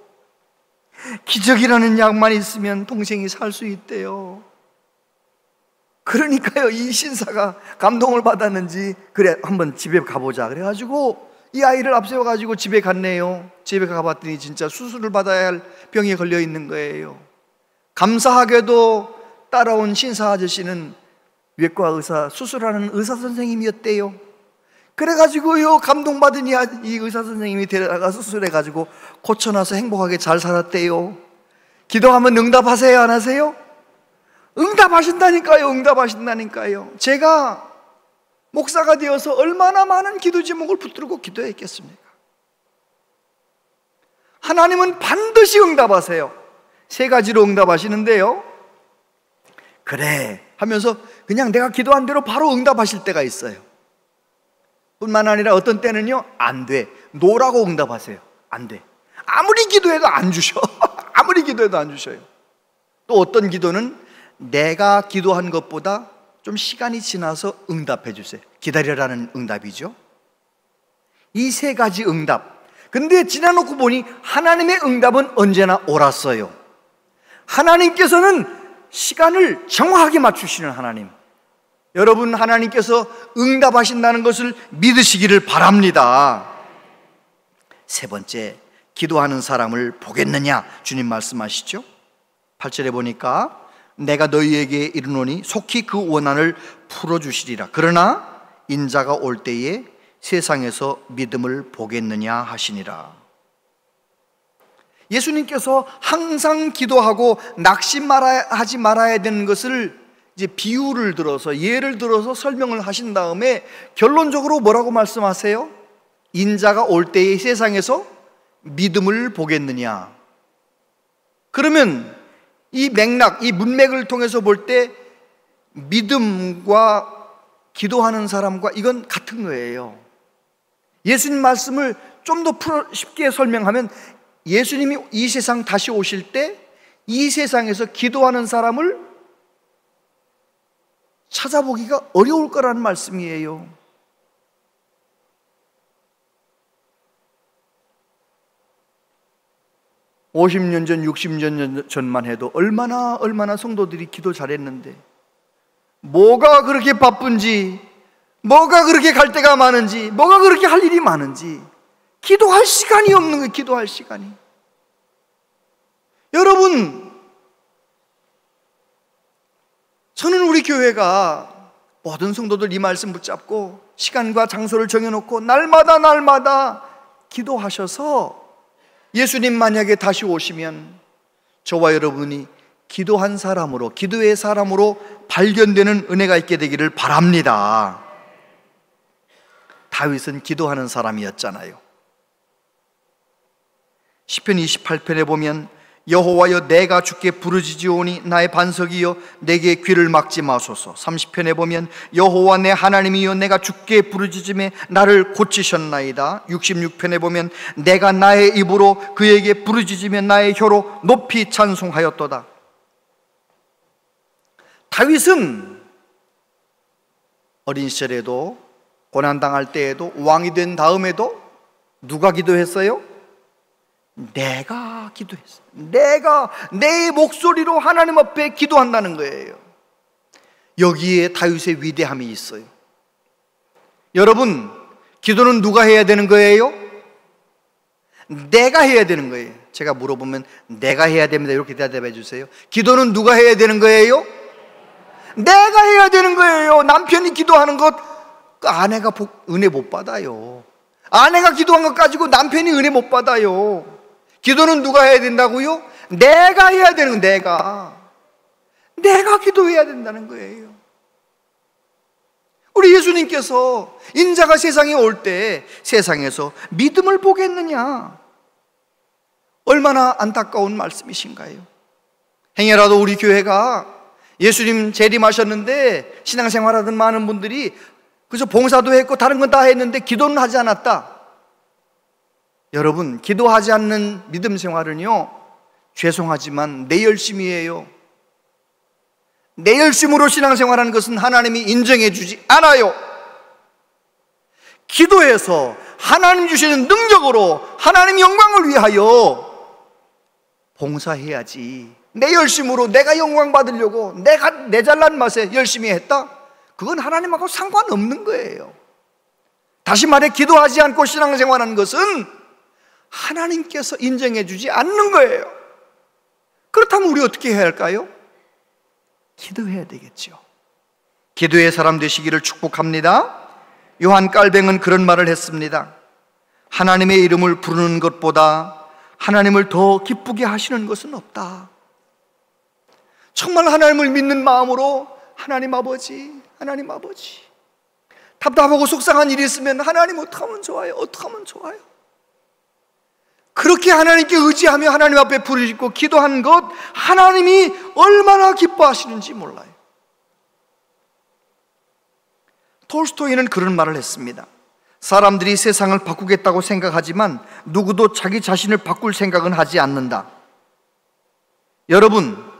기적이라는 약만 있으면 동생이 살 수 있대요. 그러니까요, 이 신사가 감동을 받았는지, 그래 한번 집에 가보자 그래가지고 이 아이를 앞세워가지고 집에 갔네요. 집에 가봤더니 진짜 수술을 받아야 할 병에 걸려 있는 거예요. 감사하게도 따라온 신사 아저씨는 외과 의사, 수술하는 의사 선생님이었대요. 그래가지고요, 감동받으니 이 의사 선생님이 데려다가 수술해가지고 고쳐놔서 행복하게 잘 살았대요. 기도하면 응답하세요, 안 하세요? 응답하신다니까요. 제가 목사가 되어서 얼마나 많은 기도 제목을 붙들고 기도했겠습니까? 하나님은 반드시 응답하세요. 3가지로 응답하시는데요, 그래 하면서 그냥 내가 기도한 대로 바로 응답하실 때가 있어요. 뿐만 아니라 어떤 때는요, 안 돼, 노라고 응답하세요. 안 돼. 아무리 기도해도 안 주셔. 아무리 기도해도 안 주셔요. 또 어떤 기도는 내가 기도한 것보다 좀 시간이 지나서 응답해 주세요. 기다려라는 응답이죠. 이 3가지 응답. 근데 지나놓고 보니 하나님의 응답은 언제나 옳았어요. 하나님께서는 시간을 정확하게 맞추시는 하나님. 여러분, 하나님께서 응답하신다는 것을 믿으시기를 바랍니다. 세 번째, 기도하는 사람을 보겠느냐? 주님 말씀하시죠. 8절에 보니까 내가 너희에게 이르노니 속히 그 원한을 풀어주시리라. 그러나 인자가 올 때에 세상에서 믿음을 보겠느냐 하시니라. 예수님께서 항상 기도하고 낙심하지 말아야 되는 것을 이제 비유를 들어서, 예를 들어서 설명을 하신 다음에 결론적으로 뭐라고 말씀하세요? 인자가 올 때에 세상에서 믿음을 보겠느냐. 그러면 이 맥락, 이 문맥을 통해서 볼 때 믿음과 기도하는 사람과 이건 같은 거예요. 예수님 말씀을 좀 더 쉽게 설명하면, 예수님이 이 세상 다시 오실 때 이 세상에서 기도하는 사람을 찾아보기가 어려울 거라는 말씀이에요. (50년) 전, (60년) 전만 해도 얼마나 성도들이 기도 잘했는데, 뭐가 그렇게 바쁜지, 뭐가 그렇게 갈 데가 많은지, 뭐가 그렇게 할 일이 많은지 기도할 시간이 없는 거예요. 기도할 시간이. 여러분, 저는 우리 교회가 모든 성도들 이 말씀 붙잡고 시간과 장소를 정해놓고 날마다 기도하셔서 예수님 만약에 다시 오시면 저와 여러분이 기도한 사람으로, 기도의 사람으로 발견되는 은혜가 있게 되기를 바랍니다. 다윗은 기도하는 사람이었잖아요. 시편 28편에 보면 여호와여 내가 주께 부르짖으오니 나의 반석이여 내게 귀를 막지 마소서. 30편에 보면 여호와 내 하나님이여 내가 주께 부르짖음에 나를 고치셨나이다. 66편에 보면 내가 나의 입으로 그에게 부르짖으며 나의 혀로 높이 찬송하였도다. 다윗은 어린 시절에도, 고난당할 때에도, 왕이 된 다음에도 누가 기도했어요? 내가 기도했어요. 내가 내 목소리로 하나님 앞에 기도한다는 거예요. 여기에 다윗의 위대함이 있어요. 여러분, 기도는 누가 해야 되는 거예요? 내가 해야 되는 거예요. 제가 물어보면 내가 해야 됩니다, 이렇게 대답해 주세요. 기도는 누가 해야 되는 거예요? 내가 해야 되는 거예요. 남편이 기도하는 것, 아내가 은혜 못 받아요. 아내가 기도한 것 가지고 남편이 은혜 못 받아요. 기도는 누가 해야 된다고요? 내가 해야 되는 거예요. 내가 기도해야 된다는 거예요. 우리 예수님께서 인자가 세상에 올 때 세상에서 믿음을 보겠느냐, 얼마나 안타까운 말씀이신가요? 행여라도 우리 교회가 예수님 재림하셨는데 신앙생활하던 많은 분들이 그래서 봉사도 했고 다른 건 다 했는데 기도는 하지 않았다. 여러분, 기도하지 않는 믿음 생활은요, 죄송하지만 내 열심이에요. 내 열심으로 신앙생활하는 것은 하나님이 인정해 주지 않아요. 기도해서 하나님 주시는 능력으로 하나님 영광을 위하여 봉사해야지. 내 열심으로 내가 영광 받으려고 내가 내 잘난 맛에 열심히 했다? 그건 하나님하고 상관없는 거예요. 다시 말해, 기도하지 않고 신앙생활하는 것은 하나님께서 인정해 주지 않는 거예요. 그렇다면 우리 어떻게 해야 할까요? 기도해야 되겠죠. 기도의 사람 되시기를 축복합니다. 요한 깔뱅은 그런 말을 했습니다. 하나님의 이름을 부르는 것보다 하나님을 더 기쁘게 하시는 것은 없다. 정말 하나님을 믿는 마음으로 하나님 아버지, 하나님 아버지, 답답하고 속상한 일이 있으면 하나님 어떡하면 좋아요? 어떡하면 좋아요? 그렇게 하나님께 의지하며 하나님 앞에 부르짖고 기도하는 것, 하나님이 얼마나 기뻐하시는지 몰라요. 톨스토이는 그런 말을 했습니다. 사람들이 세상을 바꾸겠다고 생각하지만 누구도 자기 자신을 바꿀 생각은 하지 않는다. 여러분,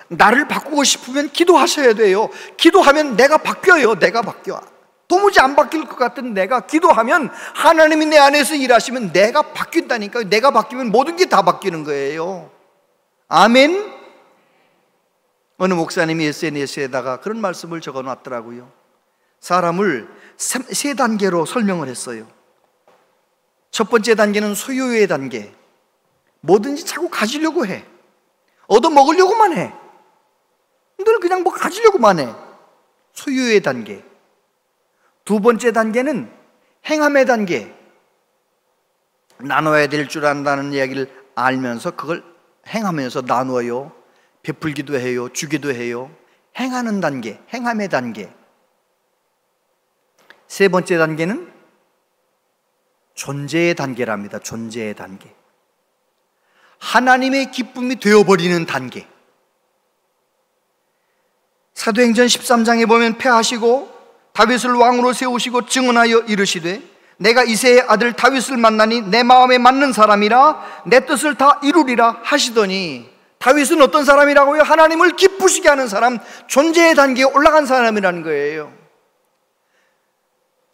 나를 바꾸고 싶으면 기도하셔야 돼요. 기도하면 내가 바뀌어요. 내가 바뀌어. 도무지 안 바뀔 것 같은 내가 기도하면 하나님이 내 안에서 일하시면 내가 바뀐다니까요. 내가 바뀌면 모든 게 다 바뀌는 거예요. 아멘. 어느 목사님이 SNS에다가 그런 말씀을 적어놨더라고요. 사람을 세 단계로 설명을 했어요. 첫 번째 단계는 소유의 단계. 뭐든지 자꾸 가지려고 해. 얻어먹으려고만 해. 늘 그냥 뭐 가지려고만 해. 소유의 단계. 두 번째 단계는 행함의 단계. 나눠야 될 줄 안다는 이야기를 알면서 그걸 행하면서 나누어요. 베풀기도 해요. 주기도 해요. 행하는 단계, 행함의 단계. 세 번째 단계는 존재의 단계랍니다. 존재의 단계. 하나님의 기쁨이 되어버리는 단계. 사도행전 13장에 보면 패하시고 다윗을 왕으로 세우시고 증언하여 이르시되 내가 이새의 아들 다윗을 만나니 내 마음에 맞는 사람이라 내 뜻을 다 이루리라 하시더니, 다윗은 어떤 사람이라고요? 하나님을 기쁘시게 하는 사람, 존재의 단계에 올라간 사람이라는 거예요.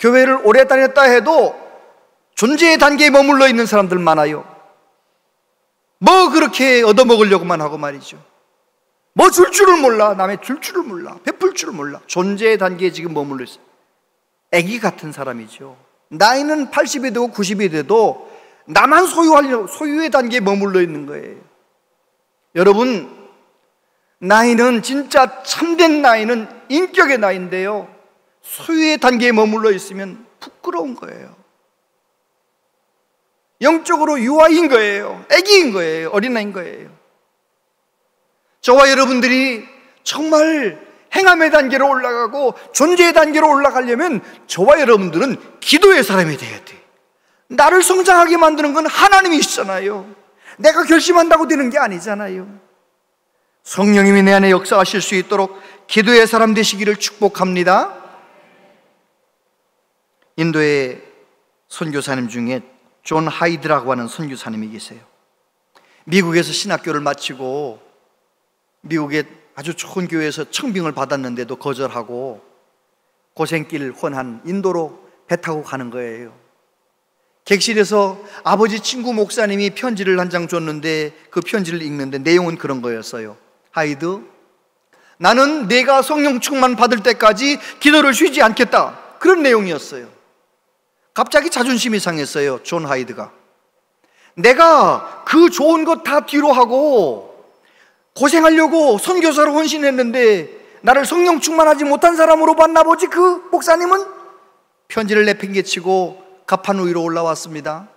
교회를 오래 다녔다 해도 존재의 단계에 머물러 있는 사람들 많아요. 뭐 그렇게 얻어먹으려고만 하고 말이죠. 뭐 줄 줄을 몰라. 남의 줄 줄을 몰라. 베풀 줄을 몰라. 존재의 단계에 지금 머물러 있어요. 애기 같은 사람이죠. 나이는 80이 되고 90이 돼도 나만 소유하려고 소유의 단계에 머물러 있는 거예요. 여러분, 나이는 진짜 참된 나이는 인격의 나이인데요, 소유의 단계에 머물러 있으면 부끄러운 거예요. 영적으로 유아인 거예요. 애기인 거예요. 어린아이인 거예요. 저와 여러분들이 정말 행함의 단계로 올라가고 존재의 단계로 올라가려면 저와 여러분들은 기도의 사람이 돼야 돼. 나를 성장하게 만드는 건 하나님이시잖아요. 내가 결심한다고 되는 게 아니잖아요. 성령님이 내 안에 역사하실 수 있도록 기도의 사람 되시기를 축복합니다. 인도의 선교사님 중에 존 하이드라고 하는 선교사님이 계세요. 미국에서 신학교를 마치고 미국의 아주 좋은 교회에서 청빙을 받았는데도 거절하고 고생길 훤한 인도로 배 타고 가는 거예요. 객실에서 아버지 친구 목사님이 편지를 한 장 줬는데 그 편지를 읽는데 내용은 그런 거였어요. 하이드, 나는 내가 성령 충만 받을 때까지 기도를 쉬지 않겠다. 그런 내용이었어요. 갑자기 자존심이 상했어요. 존 하이드가. 내가 그 좋은 것 다 뒤로 하고 고생하려고 선교사로 헌신했는데 나를 성령 충만하지 못한 사람으로 봤나 보지. 그 목사님은 편지를 내팽개치고 가판 위로 올라왔습니다.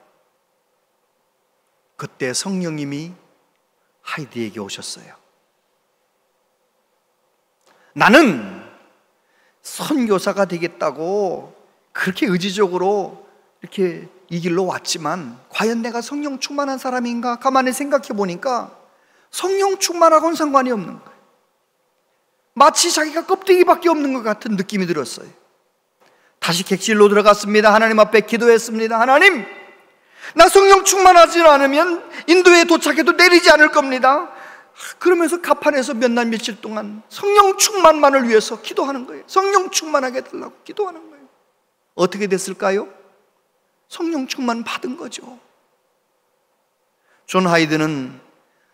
그때 성령님이 하이드에게 오셨어요. 나는 선교사가 되겠다고 그렇게 의지적으로 이렇게 이 길로 왔지만 과연 내가 성령 충만한 사람인가? 가만히 생각해 보니까 성령 충만하고는 상관이 없는 거예요. 마치 자기가 껍데기밖에 없는 것 같은 느낌이 들었어요. 다시 객실로 들어갔습니다. 하나님 앞에 기도했습니다. 하나님, 나 성령 충만하지 않으면 인도에 도착해도 내리지 않을 겁니다. 그러면서 가판에서 몇 날 며칠 동안 성령 충만만을 위해서 기도하는 거예요. 성령 충만하게 해달라고 기도하는 거예요. 어떻게 됐을까요? 성령 충만 받은 거죠. 존 하이드는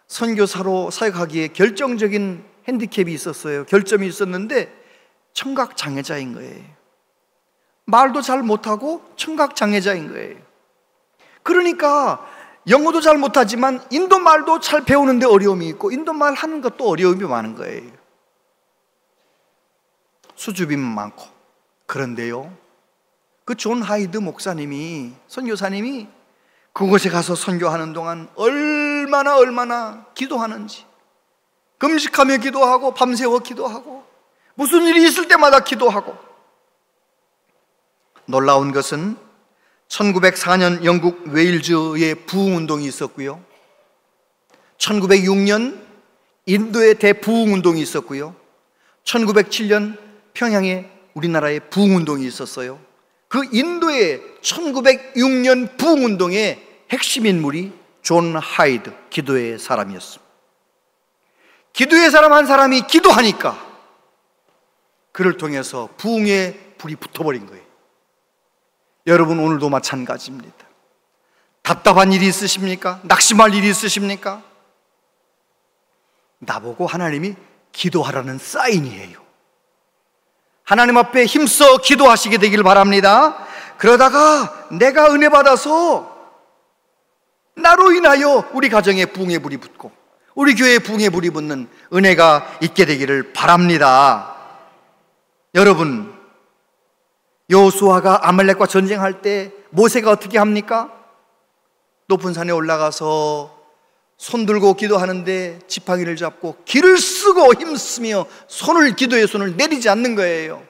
선교사로 사역하기에 결정적인 핸디캡이 있었어요. 결점이 있었는데 청각장애자인 거예요. 말도 잘 못하고 청각장애자인 거예요. 그러니까 영어도 잘 못하지만 인도말도 잘 배우는데 어려움이 있고 인도말 하는 것도 어려움이 많은 거예요. 수줍음이 많고. 그런데요, 그 존 하이드 목사님이, 선교사님이 그곳에 가서 선교하는 동안 얼마나 기도하는지, 금식하며 기도하고 밤새워 기도하고 무슨 일이 있을 때마다 기도하고. 놀라운 것은 1904년 영국 웨일즈의 부흥운동이 있었고요, 1906년 인도의 대부흥운동이 있었고요, 1907년 평양에 우리나라의 부흥운동이 있었어요. 그 인도의 1906년 부흥운동의 핵심 인물이 존 하이드, 기도의 사람이었습니다. 기도의 사람 한 사람이 기도하니까 그를 통해서 부흥의 불이 붙어버린 거예요. 여러분, 오늘도 마찬가지입니다. 답답한 일이 있으십니까? 낙심할 일이 있으십니까? 나보고 하나님이 기도하라는 사인이에요. 하나님 앞에 힘써 기도하시게 되길 바랍니다. 그러다가 내가 은혜 받아서 나로 인하여 우리 가정에 부흥의 불이 붙고 우리 교회에 부흥의 불이 붙는 은혜가 있게 되기를 바랍니다. 여러분, 여호수아가 아말렉과 전쟁할 때 모세가 어떻게 합니까? 높은 산에 올라가서 손 들고 기도하는데 지팡이를 잡고 기를 쓰고 힘쓰며 기도의 손을 내리지 않는 거예요.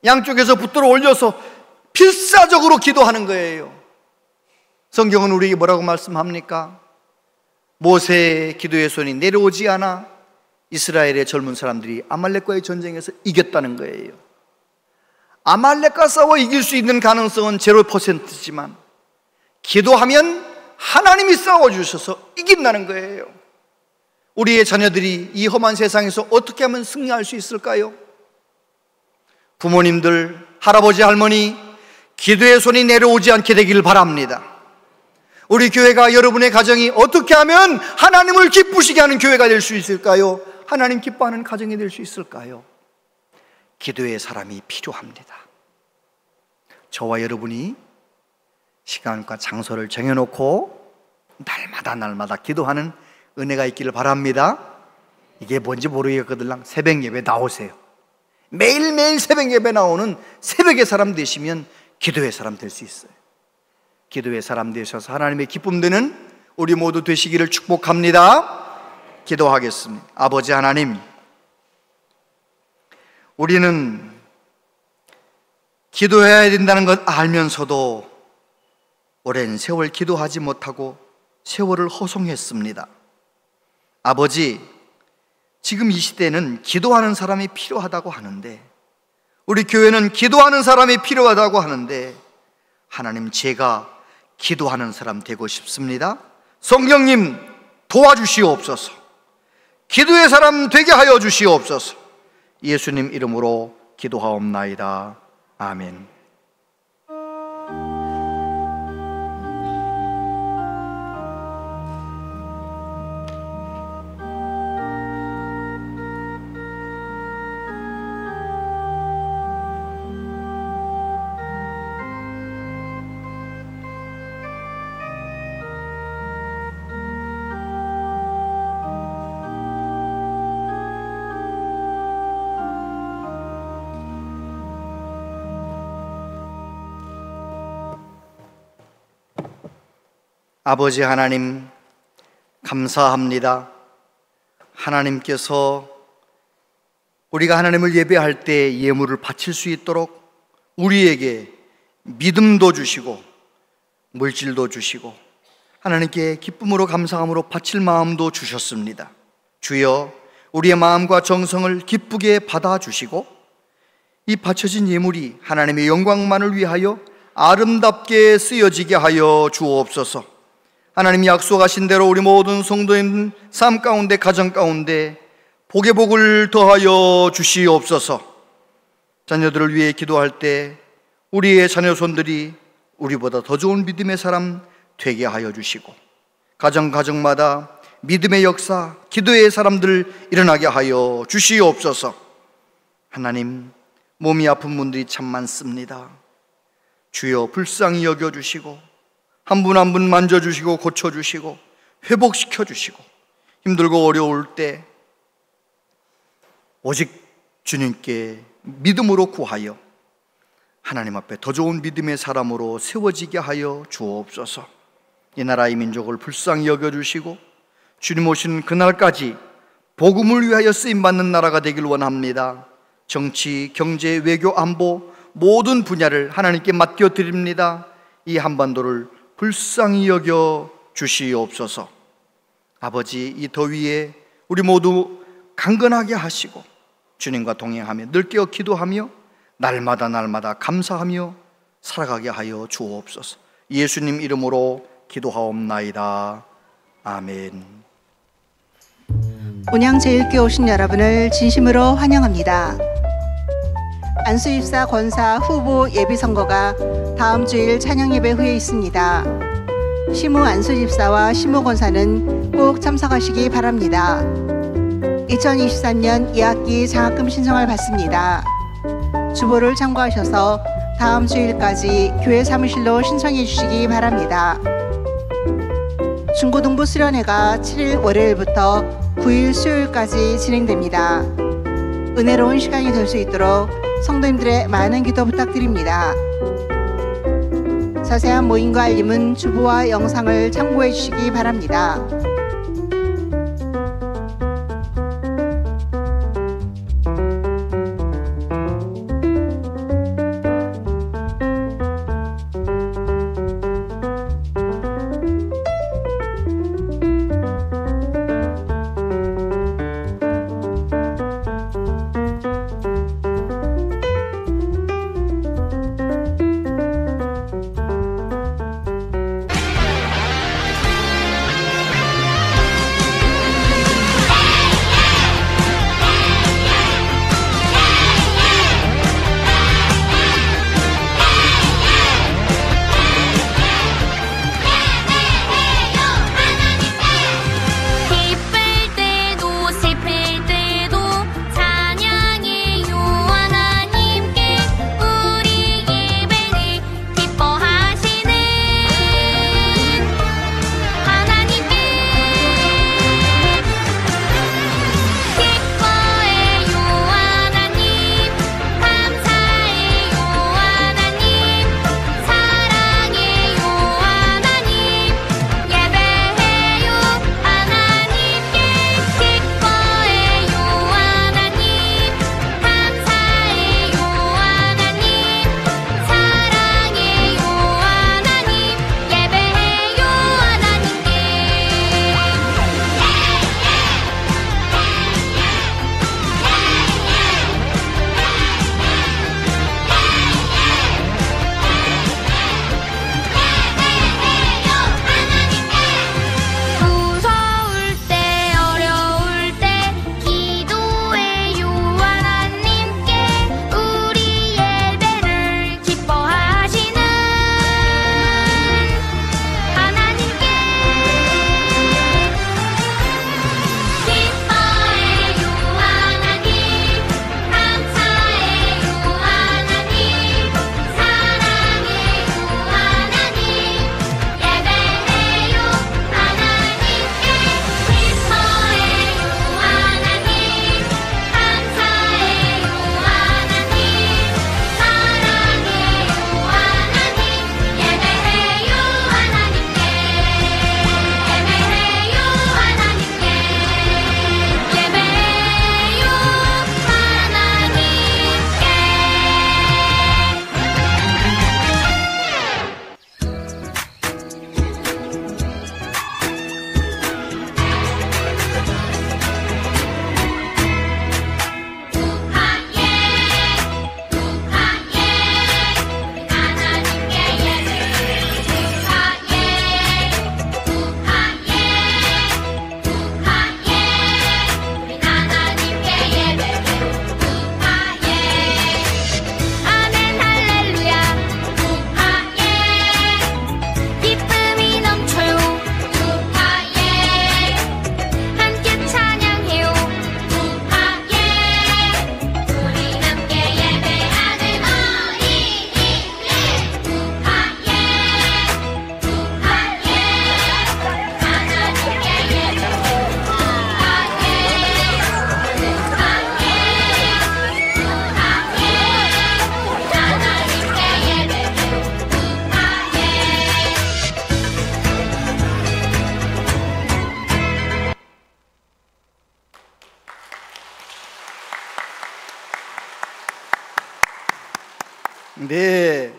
양쪽에서 붙들어 올려서 필사적으로 기도하는 거예요. 성경은 우리에게 뭐라고 말씀합니까? 모세의 기도의 손이 내려오지 않아 이스라엘의 젊은 사람들이 아말렉과의 전쟁에서 이겼다는 거예요. 아말렉과 싸워 이길 수 있는 가능성은 0%지만 기도하면 하나님이 싸워주셔서 이긴다는 거예요. 우리의 자녀들이 이 험한 세상에서 어떻게 하면 승리할 수 있을까요? 부모님들, 할아버지, 할머니, 기도의 손이 내려오지 않게 되기를 바랍니다. 우리 교회가, 여러분의 가정이 어떻게 하면 하나님을 기쁘시게 하는 교회가 될 수 있을까요? 하나님 기뻐하는 가정이 될 수 있을까요? 기도의 사람이 필요합니다. 저와 여러분이 시간과 장소를 정해놓고 날마다 기도하는 은혜가 있기를 바랍니다. 이게 뭔지 모르겠거든. 새벽 예배 나오세요. 매일매일 새벽 예배 나오는 새벽의 사람 되시면 기도의 사람 될 수 있어요. 기도의 사람 되셔서 하나님의 기쁨 되는 우리 모두 되시기를 축복합니다. 기도하겠습니다. 아버지 하나님, 우리는 기도해야 된다는 것 알면서도 오랜 세월 기도하지 못하고 세월을 허송했습니다. 아버지, 지금 이 시대는 기도하는 사람이 필요하다고 하는데, 우리 교회는 기도하는 사람이 필요하다고 하는데, 하나님, 제가 기도하는 사람 되고 싶습니다. 성령님 도와주시옵소서. 기도의 사람 되게 하여 주시옵소서. 예수님 이름으로 기도하옵나이다. 아멘. 아버지 하나님, 감사합니다. 하나님께서 우리가 하나님을 예배할 때 예물을 바칠 수 있도록 우리에게 믿음도 주시고 물질도 주시고 하나님께 기쁨으로 감사함으로 바칠 마음도 주셨습니다. 주여, 우리의 마음과 정성을 기쁘게 받아주시고 이 바쳐진 예물이 하나님의 영광만을 위하여 아름답게 쓰여지게 하여 주옵소서. 하나님 약속하신 대로 우리 모든 성도인 삶 가운데, 가정 가운데 복의 복을 더하여 주시옵소서. 자녀들을 위해 기도할 때 우리의 자녀손들이 우리보다 더 좋은 믿음의 사람 되게 하여 주시고, 가정마다 믿음의 역사, 기도의 사람들 일어나게 하여 주시옵소서. 하나님, 몸이 아픈 분들이 참 많습니다. 주여, 불쌍히 여겨주시고 한 분 한 분 만져주시고 고쳐주시고 회복시켜주시고, 힘들고 어려울 때 오직 주님께 믿음으로 구하여 하나님 앞에 더 좋은 믿음의 사람으로 세워지게 하여 주옵소서. 이 나라의 민족을 불쌍히 여겨주시고 주님 오시는 그날까지 복음을 위하여 쓰임받는 나라가 되길 원합니다. 정치, 경제, 외교, 안보 모든 분야를 하나님께 맡겨드립니다. 이 한반도를 불쌍히 여겨 주시옵소서. 아버지, 이 더위에 우리 모두 강건하게 하시고 주님과 동행하며 늘 깨어 기도하며 날마다 감사하며 살아가게 하여 주옵소서. 예수님 이름으로 기도하옵나이다. 아멘. 온양제일교회 오신 여러분을 진심으로 환영합니다. 안수집사 권사 후보 예비선거가 다음 주일 찬양예배 후에 있습니다. 시무 안수집사와 시무 권사는 꼭 참석하시기 바랍니다. 2023년 2학기 장학금 신청을 받습니다. 주보를 참고하셔서 다음 주일까지 교회 사무실로 신청해 주시기 바랍니다. 중고등부 수련회가 7일 월요일부터 9일 수요일까지 진행됩니다. 은혜로운 시간이 될 수 있도록 성도님들의 많은 기도 부탁드립니다. 자세한 모임과 알림은 주보와 영상을 참고해 주시기 바랍니다. 네.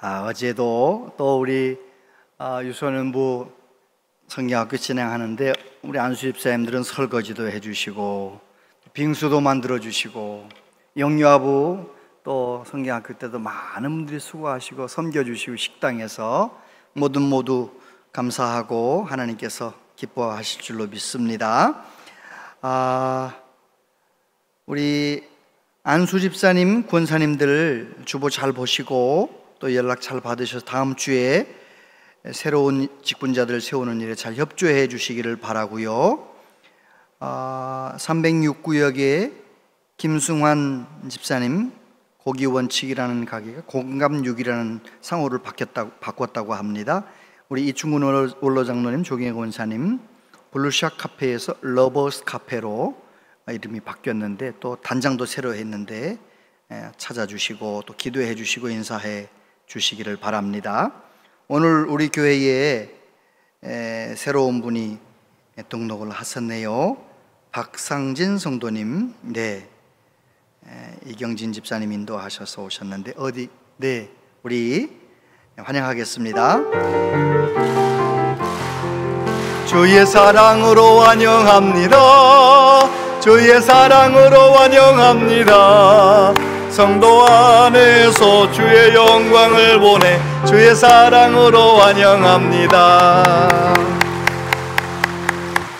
어제도 또 우리 유소년부 성경학교 진행하는데 우리 안수 집사님들은 설거지도 해주시고 빙수도 만들어 주시고 영유아부 또 성경학교 때도 많은 분들이 수고하시고 섬겨주시고 식당에서 모두 감사하고 하나님께서 기뻐하실 줄로 믿습니다. 우리 안수 집사님, 권사님들 주보 잘 보시고 또 연락 잘 받으셔서 다음 주에 새로운 직분자들 세우는 일에 잘 협조해 주시기를 바라고요. 306구역에 김승환 집사님 고기원칙이라는 가게가 공감육이라는 상호를 바꿨다고 합니다. 우리 이충근 원로장로님, 조경혜 권사님 블루샥 카페에서 러버스 카페로 이름이 바뀌었는데 또 단장도 새로 했는데 찾아주시고 또 기도해 주시고 인사해 주시기를 바랍니다. 오늘 우리 교회에 새로운 분이 등록을 하셨네요. 박상진 성도님, 네, 이경진 집사님 인도하셔서 오셨는데 어디, 네, 우리 환영하겠습니다. 주의 사랑으로 환영합니다. 주의 사랑으로 환영합니다. 성도 안에서 주의 영광을 보내 주의 사랑으로 환영합니다.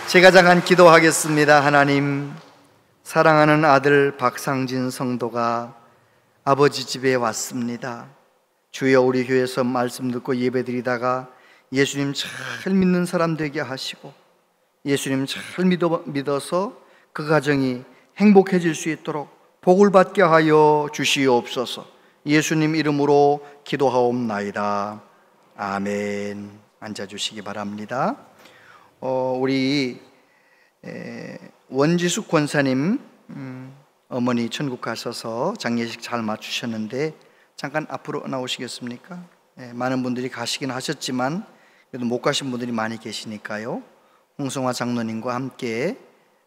제가 잠깐 기도하겠습니다. 하나님, 사랑하는 아들 박상진 성도가 아버지 집에 왔습니다. 주여, 우리 교회에서 말씀 듣고 예배드리다가 예수님 잘 믿는 사람 되게 하시고 예수님 잘 믿어서 그 가정이 행복해질 수 있도록 복을 받게 하여 주시옵소서. 예수님 이름으로 기도하옵나이다. 아멘. 앉아주시기 바랍니다. 우리 원지숙 권사님 어머니 천국 가셔서 장례식 잘 마치셨는데 잠깐 앞으로 나오시겠습니까? 많은 분들이 가시긴 하셨지만 그래도 못 가신 분들이 많이 계시니까요. 홍성화 장로님과 함께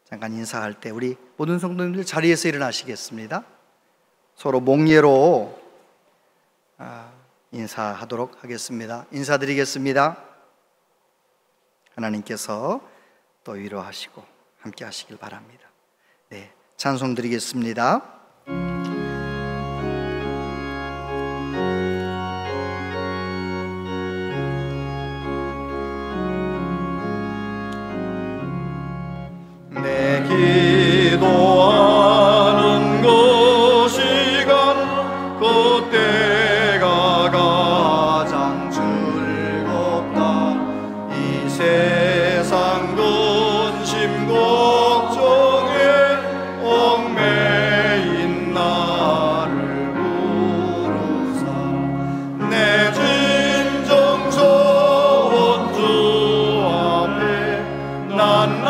잠깐 인사할 때 우리 모든 성도님들 자리에서 일어나시겠습니다. 서로 몽예로 인사하도록 하겠습니다. 인사드리겠습니다. 하나님께서 또 위로하시고 함께 하시길 바랍니다. 네, 찬송 드리겠습니다. 내 기도하는 그 시간 그때가 가장 즐겁다. 이 세상 근심 걱정에 얽매인 나를 부르사 내 진정서원 주 앞에 난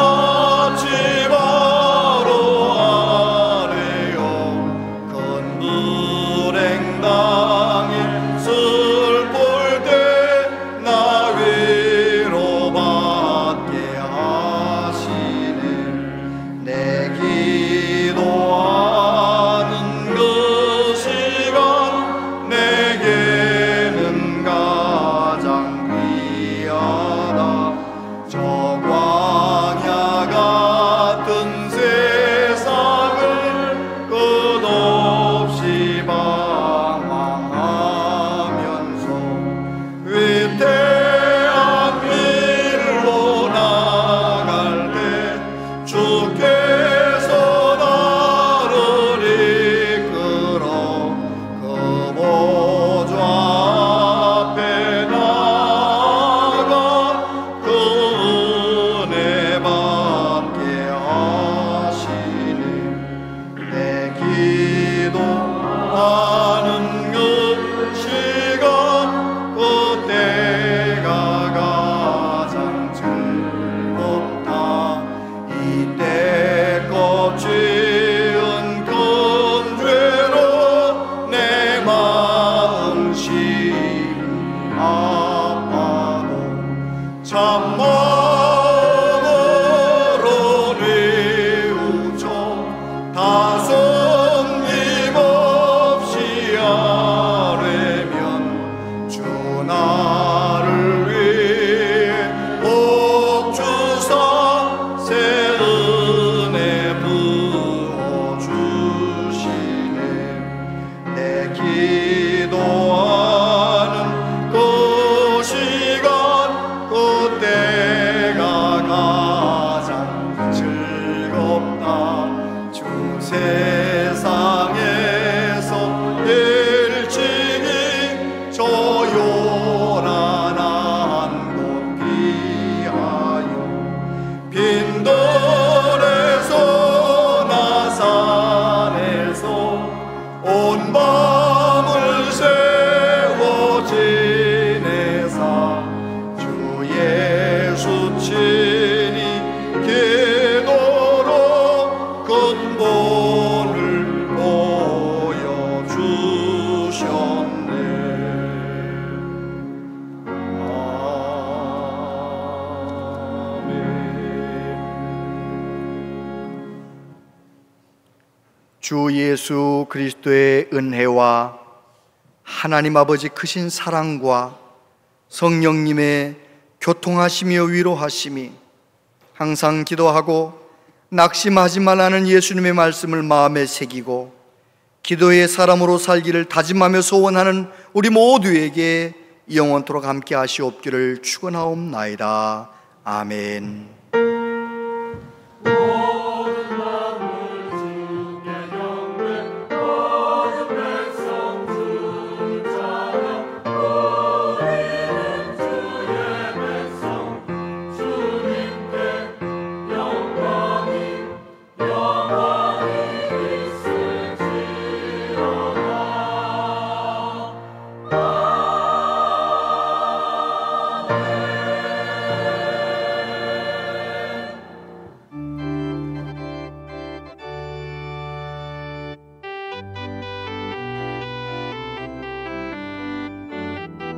기도하는 그 시간 그때가 주 예수 그리스도의 은혜와 하나님 아버지 크신 사랑과 성령님의 교통하심이요 위로하심이 항상 기도하고 낙심하지 말라는 예수님의 말씀을 마음에 새기고 기도의 사람으로 살기를 다짐하며 소원하는 우리 모두에게 영원토록 함께 하시옵기를 축원하옵나이다. 아멘.